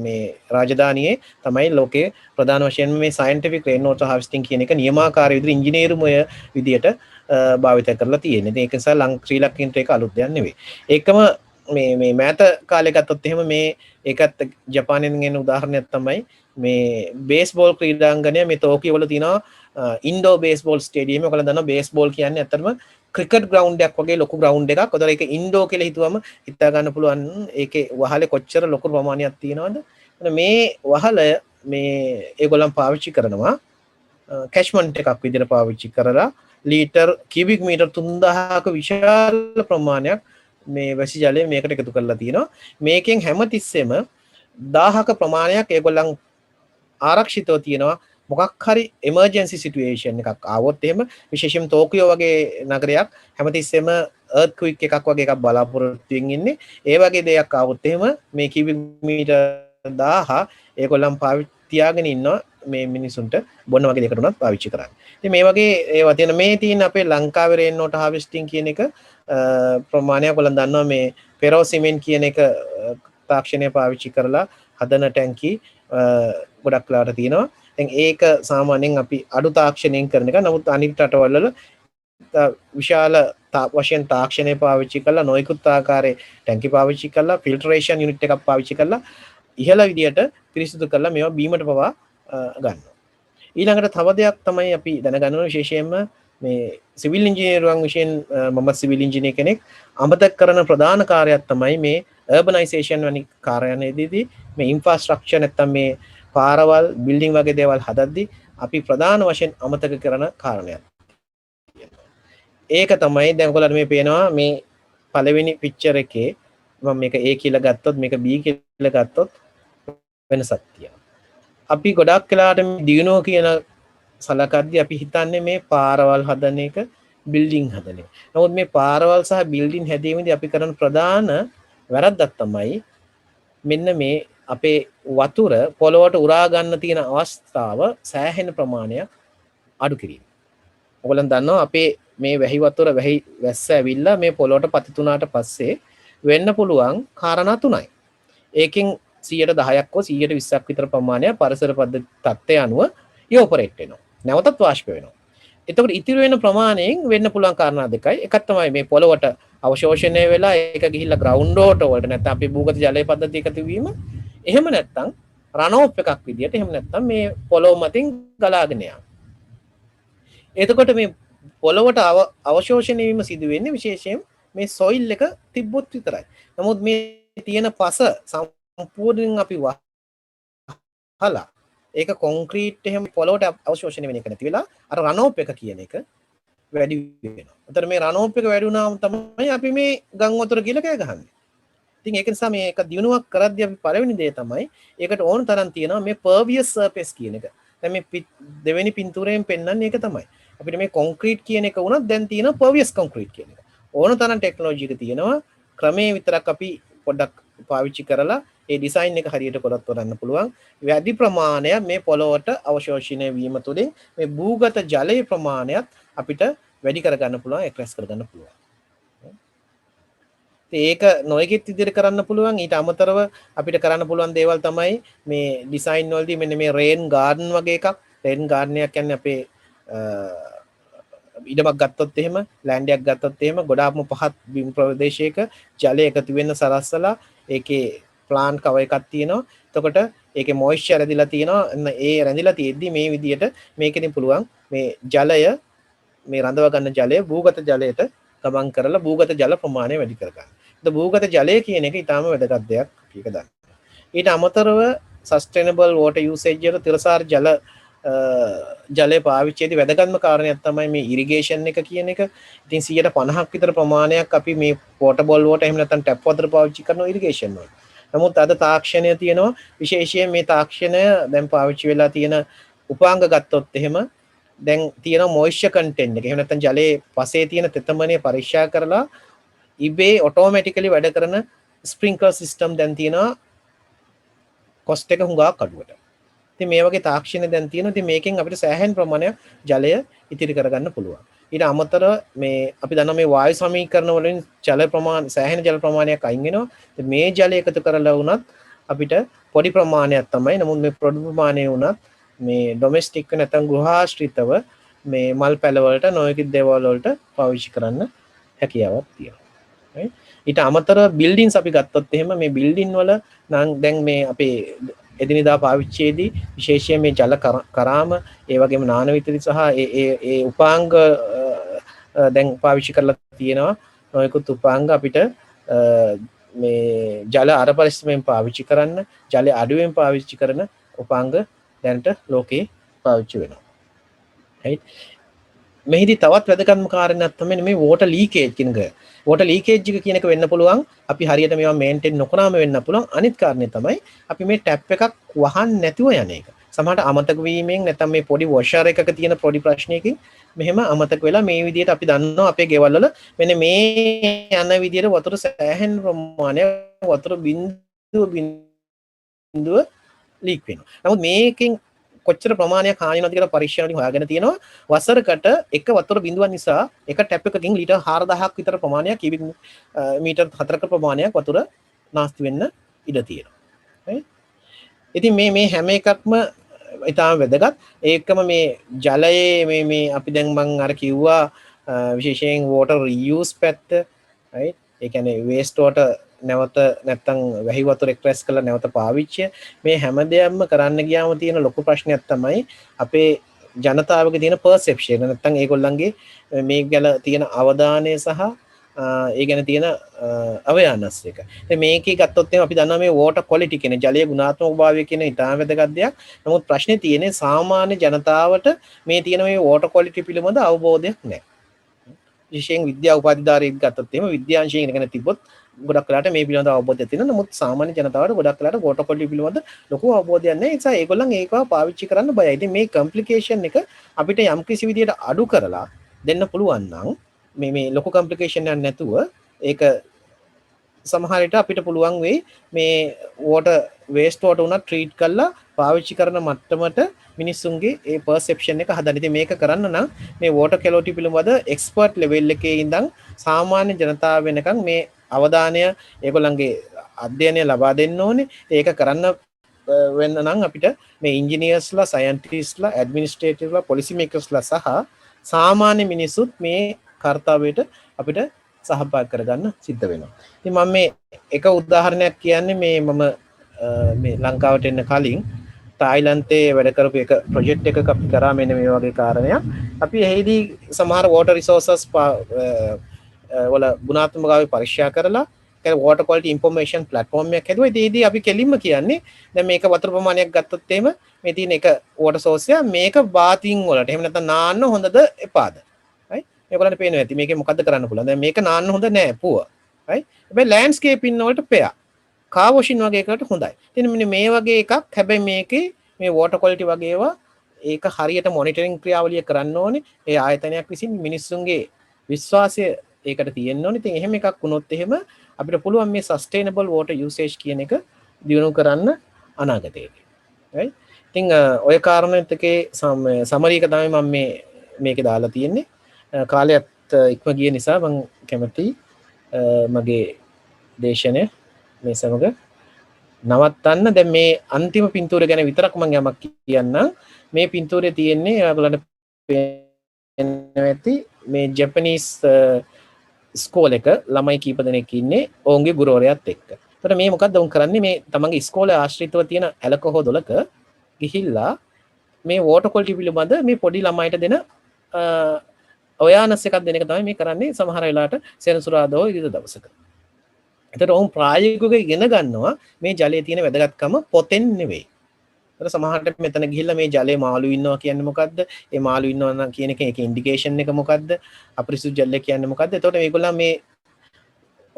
මේ රාජධානියේ තමයි ලෝකයේ ප්‍රධාන වශයෙන් මේ සයන්ටිෆික් රේන් වෝටර් හාර්වෙස්ටිං කියන එක නියමාකාරී විදිහට ඉංජිනේරුමය විදිහට භාවිත කරලා තියෙන්නේ. ඒක නිසා ශ්‍රී ලංකින්ට ඒක අලුත් දෙයක් නෙවෙයි. ඒකම මේ මෑත කාලේ ගත්තොත් එහෙම මේ ඒකත් ජපානයෙන් එන උදාහරණයක් තමයි මේ බේස්බෝල් ක්‍රීඩාංගණය මේ ටෝකියෝ වල තියෙනවා ඉන්ඩෝර් බේස්බෝල් ස්ටේඩියම් එක. ඔයාලා දන්නවා බේස්බෝල් කියන්නේ ඇත්තටම ක්‍රිකට් ග්‍රවුන්ඩ් එකක් වගේ ලොකු ග්‍රවුන්ඩ් එකක්. ඔතන ඒක ඉන්ඩෝර් කියලා හිතුවම හිතා ගන්න පුළුවන් ඒකේ වහලේ කොච්චර ලොකු ප්‍රමාණයක් තියෙනවද. මේ වහලය මේ ඒගොල්ලන් පාවිච්චි කරනවා කැච්මන්ට් එකක් විදිහට පාවිච්චි කරලා ලීටර් කියුබික් මීටර් 3000ක විශාල ප්‍රමාණයක් මේ වැසි ජලය මේකට එකතු කරලා තියෙනවා. මේකෙන් හැමතිස්සෙම 1000ක ප්‍රමාණයක් ඒගොල්ලන් ආරක්ෂිතව තියෙනවා. මොකක් හරි එමර්ජන්සි සිටුේෂන් එකක් ආවොත් එහෙම විශේෂයෙන් ටෝකියෝ වගේ නගරයක් හැමතිස්සෙම earthquake එකක් වගේ එකක් බලාපොරොත්තු වෙමින් ඉන්නේ. ඒ වගේ දෙයක් ආවොත් එහෙම මේ කියුබික් මීටර් 1000 ඒගොල්ලන් තියාගෙන ඉන්නවා මේ මිනිසුන්ට බොන්න වගේ දෙයකට උනත් පාවිච්චි කරන්න. ඉතින් මේ වගේ ඒවා තියෙන මේ තියෙන අපේ ලංකාවේ රේන් වෝටර් හාර්වෙස්ටිං කියන එක ප්‍රමාණයක් ඔයගොල්ලන් දන්නවා මේ පෙරෝ සිමෙන්ට් කියන එක තාක්ෂණය පාවිච්චි කරලා හදන ටැංකි ගොඩක් වෙලාවට තියෙනවා. දැන් ඒක සාමාන්‍යයෙන් අපි අඩු තාක්ෂණයෙන් කරන එක. නමුත් අනිත් රටවල් වල විශාල වශයෙන් තාක්ෂණය පාවිච්චි කරලා නොයෙකුත් ආකාරයේ ටැංකි පාවිච්චි කරලා ෆිල්ටරේෂන් යුනිට් එකක් පාවිච්චි කරලා ඉහළ විදියට පිරිසිදු කරලා මේවා බීමට පවා ගන්නවා. ඊළඟට තව දෙයක් තමයි අපි දැනගන්න ඕන විශේෂයෙන්ම මේ සිවිල් ඉංජිනේරුවන් විශේෂයෙන් මම සිවිල් ඉංජිනේර කෙනෙක් අමතක කරන ප්‍රධාන කාර්යයක් තමයි මේ අර්බනයිසේෂන් වැනි කාර්යයන්වලදී මේ ඉන්ෆ්‍රාස්ට්‍රක්චර් නැත්තම් මේ පාරවල් බිල්ඩින් වගේ දේවල් හදද්දී අපි ප්‍රධාන වශයෙන් අමතක කරන කාරණයක්. ඒක තමයි දැන් ඔයගොල්ලන්ට මේ පේනවා මේ පළවෙනි පික්චර් එකේ මම මේක A කියලා ගත්තොත් මේක B කියලා ගත්තොත් වෙනසක් තියෙනවා. අපි ගොඩක් වෙලාවට මේ දියුණුව කියන සලකද්දී අපි හිතන්නේ මේ පාරවල් හදන එක බිල්ඩින් හදන එක. නමුත් මේ පාරවල් සහ බිල්ඩින් හැදීමේදී අපි කරන ප්‍රධාන වැරද්දක් තමයි මෙන්න මේ අපේ වතුර පොළොවට උරා ගන්න තියෙන අවස්ථාව සෑහෙන ප්‍රමාණයක් අඩු කිරීම. ඔයගොල්ලන් දන්නවා අපේ මේ වැහි වතුර වැස්ස ඇවිල්ලා මේ පොළොවට පතිතුනාට පස්සේ වෙන්න පුළුවන් කාරණා තුනයි. ඒකෙන් 10%ක් හෝ 20%ක් විතර ප්‍රමාණයක් පරිසර පද්ධති තත්ත්වය අනුව ඉවපරේට් වෙනවා. නැවතත් වාෂ්ප වෙනවා. එතකොට ඉතිරි වෙන ප්‍රමාණයෙන් වෙන්න පුළුවන් කාරණා දෙකයි. එකක් තමයි මේ පොළොවට අවශෝෂණය වෙලා ඒක ගිහිල්ලා ග්‍රවුන්ඩ් වෝටර් වලට නැත්නම් අපි භූගත ජලය පද්ධතිය එකතු වීම. එහෙම නැත්නම් රන් ඔෆ් එකක් විදියට එහෙම නැත්නම් මේ පොළොව මතින් ගලාගෙන යාම. එතකොට මේ පොළොවට අවශෝෂණය වීම සිදු වෙන්නේ විශේෂයෙන් මේ සොයිල් එක තිබ්බොත් විතරයි. නමුත් මේ තියෙන පස සම්පූර්ණයෙන් අපි වහලා ඒක කොන්ක්‍රීට් එහෙම පොළොවට අවශෝෂණය වෙන එක නැති වෙලා අර රන් ඔෆ් එක කියන එක වැඩි වෙනවා. උතර මේ රන් ඔෆ් එක වැඩි වුණාම තමයි අපි මේ ගම් වතුර කියලා කෑ ගහන්නේ. ඉතින් ඒක නිසා මේක දිනුවක් කරද්දී අපි පළවෙනි දේ තමයි ඒකට ඕන තරම් තියෙනවා මේ පර්වියස් සර්ෆේස් කියන එක. දැන් මේ දෙවෙනි පින්තූරයෙන් පෙන්වන්නේ ඒක තමයි. අපිට මේ කොන්ක්‍රීට් කියන එක වුණත් දැන් තියෙනවා පර්වියස් කොන්ක්‍රීට් කියන එක. ඕන තරම් ටෙක්නොලොජි එක තියෙනවා. ක්‍රමයේ විතරක් අපි පොඩ්ඩක් පාවිච්චි කරලා ඒ ඩිසයින් එක හරියට කරත් වරන්න පුළුවන්. වැඩි ප්‍රමාණයක් මේ පොළොවට අවශෝෂණය වීම තුළින් මේ භූගත ජලයේ ප්‍රමාණයත් අපිට වැඩි කරගන්න පුළුවන්, එක්ස්ප්‍රෙස් කරගන්න පුළුවන්. ඒක නොයෙකුත් විදිහට කරන්න පුළුවන්. ඊට අමතරව අපිට කරන්න පුළුවන් දේවල් තමයි මේ ඩිසයින් වලදී මෙන්න මේ රේන් ගාඩන් වගේ එකක්. රේන් ගාඩන් එක කියන්නේ අපේ ඉඩමක් ගත්තොත් එහෙම ලෑන්ඩ් එකක් ගත්තොත් එහෙම ගොඩාක්ම පහත් බිම් ප්‍රදේශයක ජලය එකතු වෙන්න සලස්සලා ඒකේ ප්ලාන්ට් කව එකක් තියෙනවා. එතකොට ඒකේ මොයිස්චර් රැඳිලා තියෙනවා. ඒ රැඳිලා තියෙද්දි මේ විදිහට මේකෙන් පුළුවන් මේ ජලය මේ රඳව ගන්න ජලය භූගත ජලයට ගමන් කරලා භූගත ජල ප්‍රමාණය වැඩි කරගන්න. ඒත් භූගත ජලය කියන එක ඊටාම වැදගත් දෙයක් අපි එක දන්නවා. ඊට අමතරව සස්ටේනබල් වෝටර් යූසේජ් එක තිරසාර ජලය පාවිච්චියේදී වැදගත්ම කාරණයක් තමයි මේ ඉරිගේෂන් එක කියන එක. ඉතින් 50% විතර ප්‍රමාණයක් අපි මේ පෝටබල් වෝටර් එහෙම නැත්නම් ටැප් වතුර පාවිච්චි කරනවා ඉරිගේෂන් වල. නමුත් අද තාක්ෂණය තියෙනවා විශේෂයෙන් මේ තාක්ෂණය දැන් පාවිච්චි වෙලා තියෙන උපාංග ගත්තොත් එහෙම දැන් තියෙන මොයිස්චර් කන්ටෙන්ට් එක එහෙම නැත්නම් ජලයේ පසේ තියෙන තෙතමනය පරීක්ෂා කරලා ඉබේ ඔටෝමැටිකලි වැඩ කරන ස්ප්‍රින්ක්ලර් සිස්ටම් දැන් තියෙනවා කොස්ට් එක හුඟක් අඩුවට. ඉතින් මේ වගේ තාක්ෂණ දැන් තියෙනවා. ඉතින් මේකෙන් අපිට සෑහෙන ප්‍රමාණයක් ජලය ඉතිරි කරගන්න පුළුවන්. ඊට අමතරව මේ අපි දන්නවා මේ වායු සමීකරණ වලින් ජල ප්‍රමාණය සෑහෙන ජල ප්‍රමාණයක් අයින් වෙනවා. ඉතින් මේ ජලය එකතු කරලා වුණත් අපිට පොඩි ප්‍රමාණයක් තමයි. නමුත් මේ පොඩි ප්‍රමාණය වුණත් මේ ඩොමෙස්ටික් නැත්නම් ගෘහාශ්‍රිතව මේ මල් පැල වලට නොයෙකුත් දේවල් වලට පාවිච්චි කරන්න හැකියාවක් තියෙනවා. ඊට අමතරව බිල්ඩින්ස් අපි ගත්තොත් එහෙම මේ බිල්ඩින් වල නම් දැන් මේ අපේ එදිනෙදා පාවිච්චියේදී විශේෂයෙන් මේ ජල කරාම ඒ වගේම නාන විතරි සහ ඒ උපාංග දැන් පාවිච්චි කරලා තියෙනවා. නොයෙකුත් උපාංග අපිට මේ ජල අර පරිස්සමෙන් පාවිච්චි කරන්න ජල අඩුවෙන් පාවිච්චි කරන උපාංග දැනට ලෝකේ පාවිච්චි වෙනවා. right මෙහිදී තවත් වැදගත්ම කාරණයක් තමයි මේ වෝටර් ලීකේජ් කියන එක. වෝටර් ලීකේජ් එක කියන එක වෙන්න පුළුවන් අපි හරියට මේවා මේන්ටේන් නොකරාම වෙන්න පුළුවන්. අනිත් කාරණේ තමයි අපි මේ ටැප් එකක් වහන්න නැතුව යන එක. සමහරට අමතක වීමෙන් නැත්නම් මේ පොඩි වොෂර් එකක තියෙන පොඩි ප්‍රශ්නයකින් මෙහෙම අමතක වෙලා මේ විදිහට අපි දන්නවා අපේ ගෙවල් වල මෙන්න මේ යන විදිහට වතුර සෑහෙන ප්‍රමාණයක් වතුර බිඳුව ලීක් වෙනවා. නමුත් මේකෙන් කොච්චර ප්‍රමාණයක් හානි වෙනවද කියලා පරීක්ෂණ වලින් හොයාගෙන තියෙනවා. වසරකට එක වතුර බිඳුවක් නිසා එක ටැප් එකකින් ලීටර් 4000ක් විතර ප්‍රමාණයක් කියවික් මීටර් 4ක ප්‍රමාණයක් වතුර නාස්ති වෙන්න ඉඩ තියෙනවා. ඉතින් මේ හැම එකක්ම ඉතාම වැදගත්. ඒකම මේ ජලයේ මේ අපි දැන් මම අර කිව්වා විශේෂයෙන් water reuse පැත්ත, right? ඒ කියන්නේ waste water නැවත නැත්තම් වැහි වතුර එක්ස්ප්‍රෙස් කරලා නැවත පාවිච්චිය, මේ හැම දෙයක්ම කරන්න ගියාම තියෙන ලොකු ප්‍රශ්නයක් තමයි අපේ ජනතාවගේ තියෙන perception. නැත්තම් ඒගොල්ලන්ගේ මේ ගැන තියෙන අවධානය සහ ඒ ගැන තියෙන awareness එක. ඉතින් මේකේ ගත්තොත් එහෙනම් අපි දන්නවා මේ water quality කියන ජලයේ ගුණාත්මක භාවය කියන ඉතාම වැදගත් දෙයක්. නමුත් ප්‍රශ්නේ තියෙන්නේ සාමාන්‍ය ජනතාවට මේ තියෙන මේ water quality පිළිබඳ අවබෝධයක් නැහැ. විශේෂයෙන් විද්‍යා උපාධිධාරීන් ගත්තොත් එහෙම විද්‍යාංශයෙන් ඉගෙන තිබ්බොත් ගොඩක් වෙලාට මේ පිළිබඳ අවබෝධයක් තියෙනවා. නමුත් සාමාන්‍ය ජනතාවට ගොඩක් වෙලාට water quality පිළිබඳ ලොකු අවබෝධයක් නැහැ. ඒ නිසා ඒගොල්ලන් ඒකව පාවිච්චි කරන්න බයයි. ඉතින් මේ complication එක අපිට යම් කිසි විදියට අඩු කරලා දෙන්න පුළුවන් නම් මේ ලොකු complication එකක් නැතුව ඒක සමහර විට අපිට පුළුවන් වෙයි මේ water waste water උනා treat කරලා පාවිච්චි කරන මට්ටමට මිනිස්සුන්ගේ ඒ perception එක හදන්න. ඉතින් මේක කරන්න නම් මේ water quality පිළිබඳ expert level එකේ ඉඳන් සාමාන්‍ය ජනතාව වෙනකන් මේ අවධානය ඒගොල්ලන්ගේ අධ්‍යයනය ලබා දෙන්න ඕනේ. ඒක කරන්න වෙන්න නම් අපිට මේ engineersලා, scientistලා, administratorලා, policy makersලා සහ සාමාන්‍ය මිනිස්සුත් මේ කාර්යයට අපිට සහභාගී කරගන්න සිද්ධ වෙනවා. ඉතින් මම මේ එක උදාහරණයක් කියන්නේ මම මේ ලංකාවට එන්න කලින් තායිලන්තයේ වැඩ කරපු එක ප්‍රොජෙක්ට් එකක අපි කරා මෙන්න මේ වගේ කාරණයක්. අපි එහිදී සමහර water resources වල ගුණාත්මකතාවය පරීක්ෂා කරලා ඒ water quality information platform එකක් හැදුවා. ඉතින් අපි කෙලින්ම කියන්නේ දැන් මේක වතුර ප්‍රමාණයක් ගත්තොත් එහෙම මේ තියෙන එක water source එක මේක bathing වලට එහෙම නැත්නම් නාන්න හොඳද එපාද? right? මේගොල්ලන්ට පේනවා ඇති මේකේ මොකද්ද කරන්න පුළුවන්. දැන් මේක නාන්න හොඳ නෑ පුව. right? හැබැයි landscaping වලට පෙයා. car washing වගේ එකකට හොඳයි. ඉතින් මෙන්න මේ වගේ එකක් හැබැයි මේකේ මේ water quality වගේ ඒවා ඒක හරියට monitoring ක්‍රියාවලිය කරන්න ඕනේ. ඒ ආයතනයක් විසින් මිනිස්සුන්ගේ විශ්වාසය ඒකට තියෙන්න ඕනේ. ඉතින් එහෙම එකක් වුණොත් එහෙම අපිට පුළුවන් මේ sustainable water usage කියන එක දියුණු කරන්න අනාගතයේදී. right? ඉතින් ඔය කාරණෙත් එකේ සමරි එක තමයි මම මේකේ දාලා තියෙන්නේ. කාලයත් ඉක්ම ගිය නිසා මම කැමතියි මගේ දේශනය මේ සමග නවත්තන්න. දැන් මේ අන්තිම පින්තූර ගැන විතරක් මම යමක් කියන්නම්. මේ පින්තූරේ තියෙන්නේ ඔයගොල්ලන්ට පේනවා ඇති මේ ජපනීස් ස්කෝල් එක ළමයි කීප දෙනෙක් ඉන්නේ ඔවුන්ගේ ගුරුවරයාත් එක්ක. එතකොට මේ මොකද්ද උන් කරන්නේ මේ තමන්ගේ ඉස්කෝලේ ආශ්‍රිතව තියෙන ඇලකොහොදලක ගිහිල්ලා මේ water quality පිළිබඳ මේ පොඩි ළමයිට දෙන awareness එකක් දෙන එක තමයි මේ කරන්නේ සමහර වෙලාවට සෙනසුරාදා හෝ ඉරිදා දවසක. එතකොට ඔවුන් ප්‍රායෝගිකව ඉගෙන ගන්නවා මේ ජලයේ තියෙන වැදගත්කම පොතෙන් නෙවෙයි. ඒතර සමහරට මෙතන ගිහිල්ලා මේ ජලයේ මාළු ඉන්නවා කියන්නේ මොකද්ද? ඒ මාළු ඉන්නවා නම් කියන එක ඒකේ ඉන්ඩිකේෂන් එක මොකද්ද? අපරිසුදු ජලය කියන්නේ මොකද්ද? එතකොට මේගොල්ලෝ මේ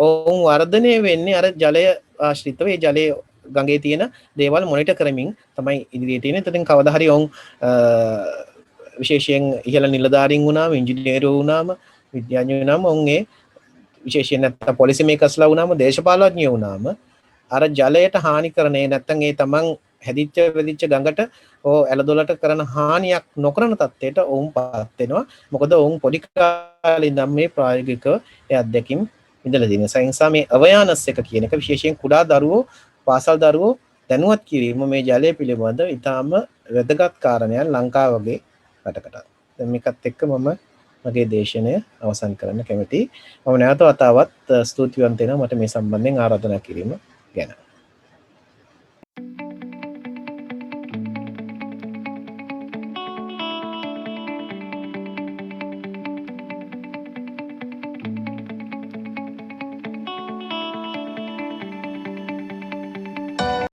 ඔවුන් වර්ධනය වෙන්නේ අර ජලය ආශ්‍රිතව ඒ ජලයේ ගඟේ තියෙන දේවල් මොනිටර් කරමින් තමයි ඉදිරියට එන්නේ. එතෙන් කවදා හරි ඔවුන් විශේෂයෙන් ඉහළ නිලධාරීන් වුණාම, ඉංජිනේරු වුණාම, විද්‍යාඥයෝ වුණාම ඔවුන් ඒ විශේෂයෙන් නැත්නම් පොලිසි මේකර්ස්ලා වුණාම, දේශපාලඥයෝ වුණාම අර ජලයට හානි කරන්නේ නැත්නම් ඒ තමන් හැදිච්ච වෙදිච්ච ගඟට ඇලදොලට කරන හානියක් නොකරන තත්ත්වයට ඔවුන් පත් වෙනවා. මොකද ඔවුන් පොඩි කාලේ ඉඳන් මේ ප්‍රායෝගිකව ඒ අත්දැකීම් ඉඳලා දින. ඒ නිසා මේ awareness එක කියන එක විශේෂයෙන් කුඩා දරුවෝ, පාසල් දරුවෝ දැනුවත් කිරීම මේ ජලය පිළිබඳ ඉතාම වැදගත් කාරණයක් ලංකාව වගේ රටකට. දැන් මේකත් එක්ක මම මගේ දේශනය අවසන් කරන්න කැමතියි. මම නැවත වතාවත් ස්තුතිවන්ත වෙනවා මට මේ සම්බන්ධයෙන් ආරාධනා කිරීම ගැන.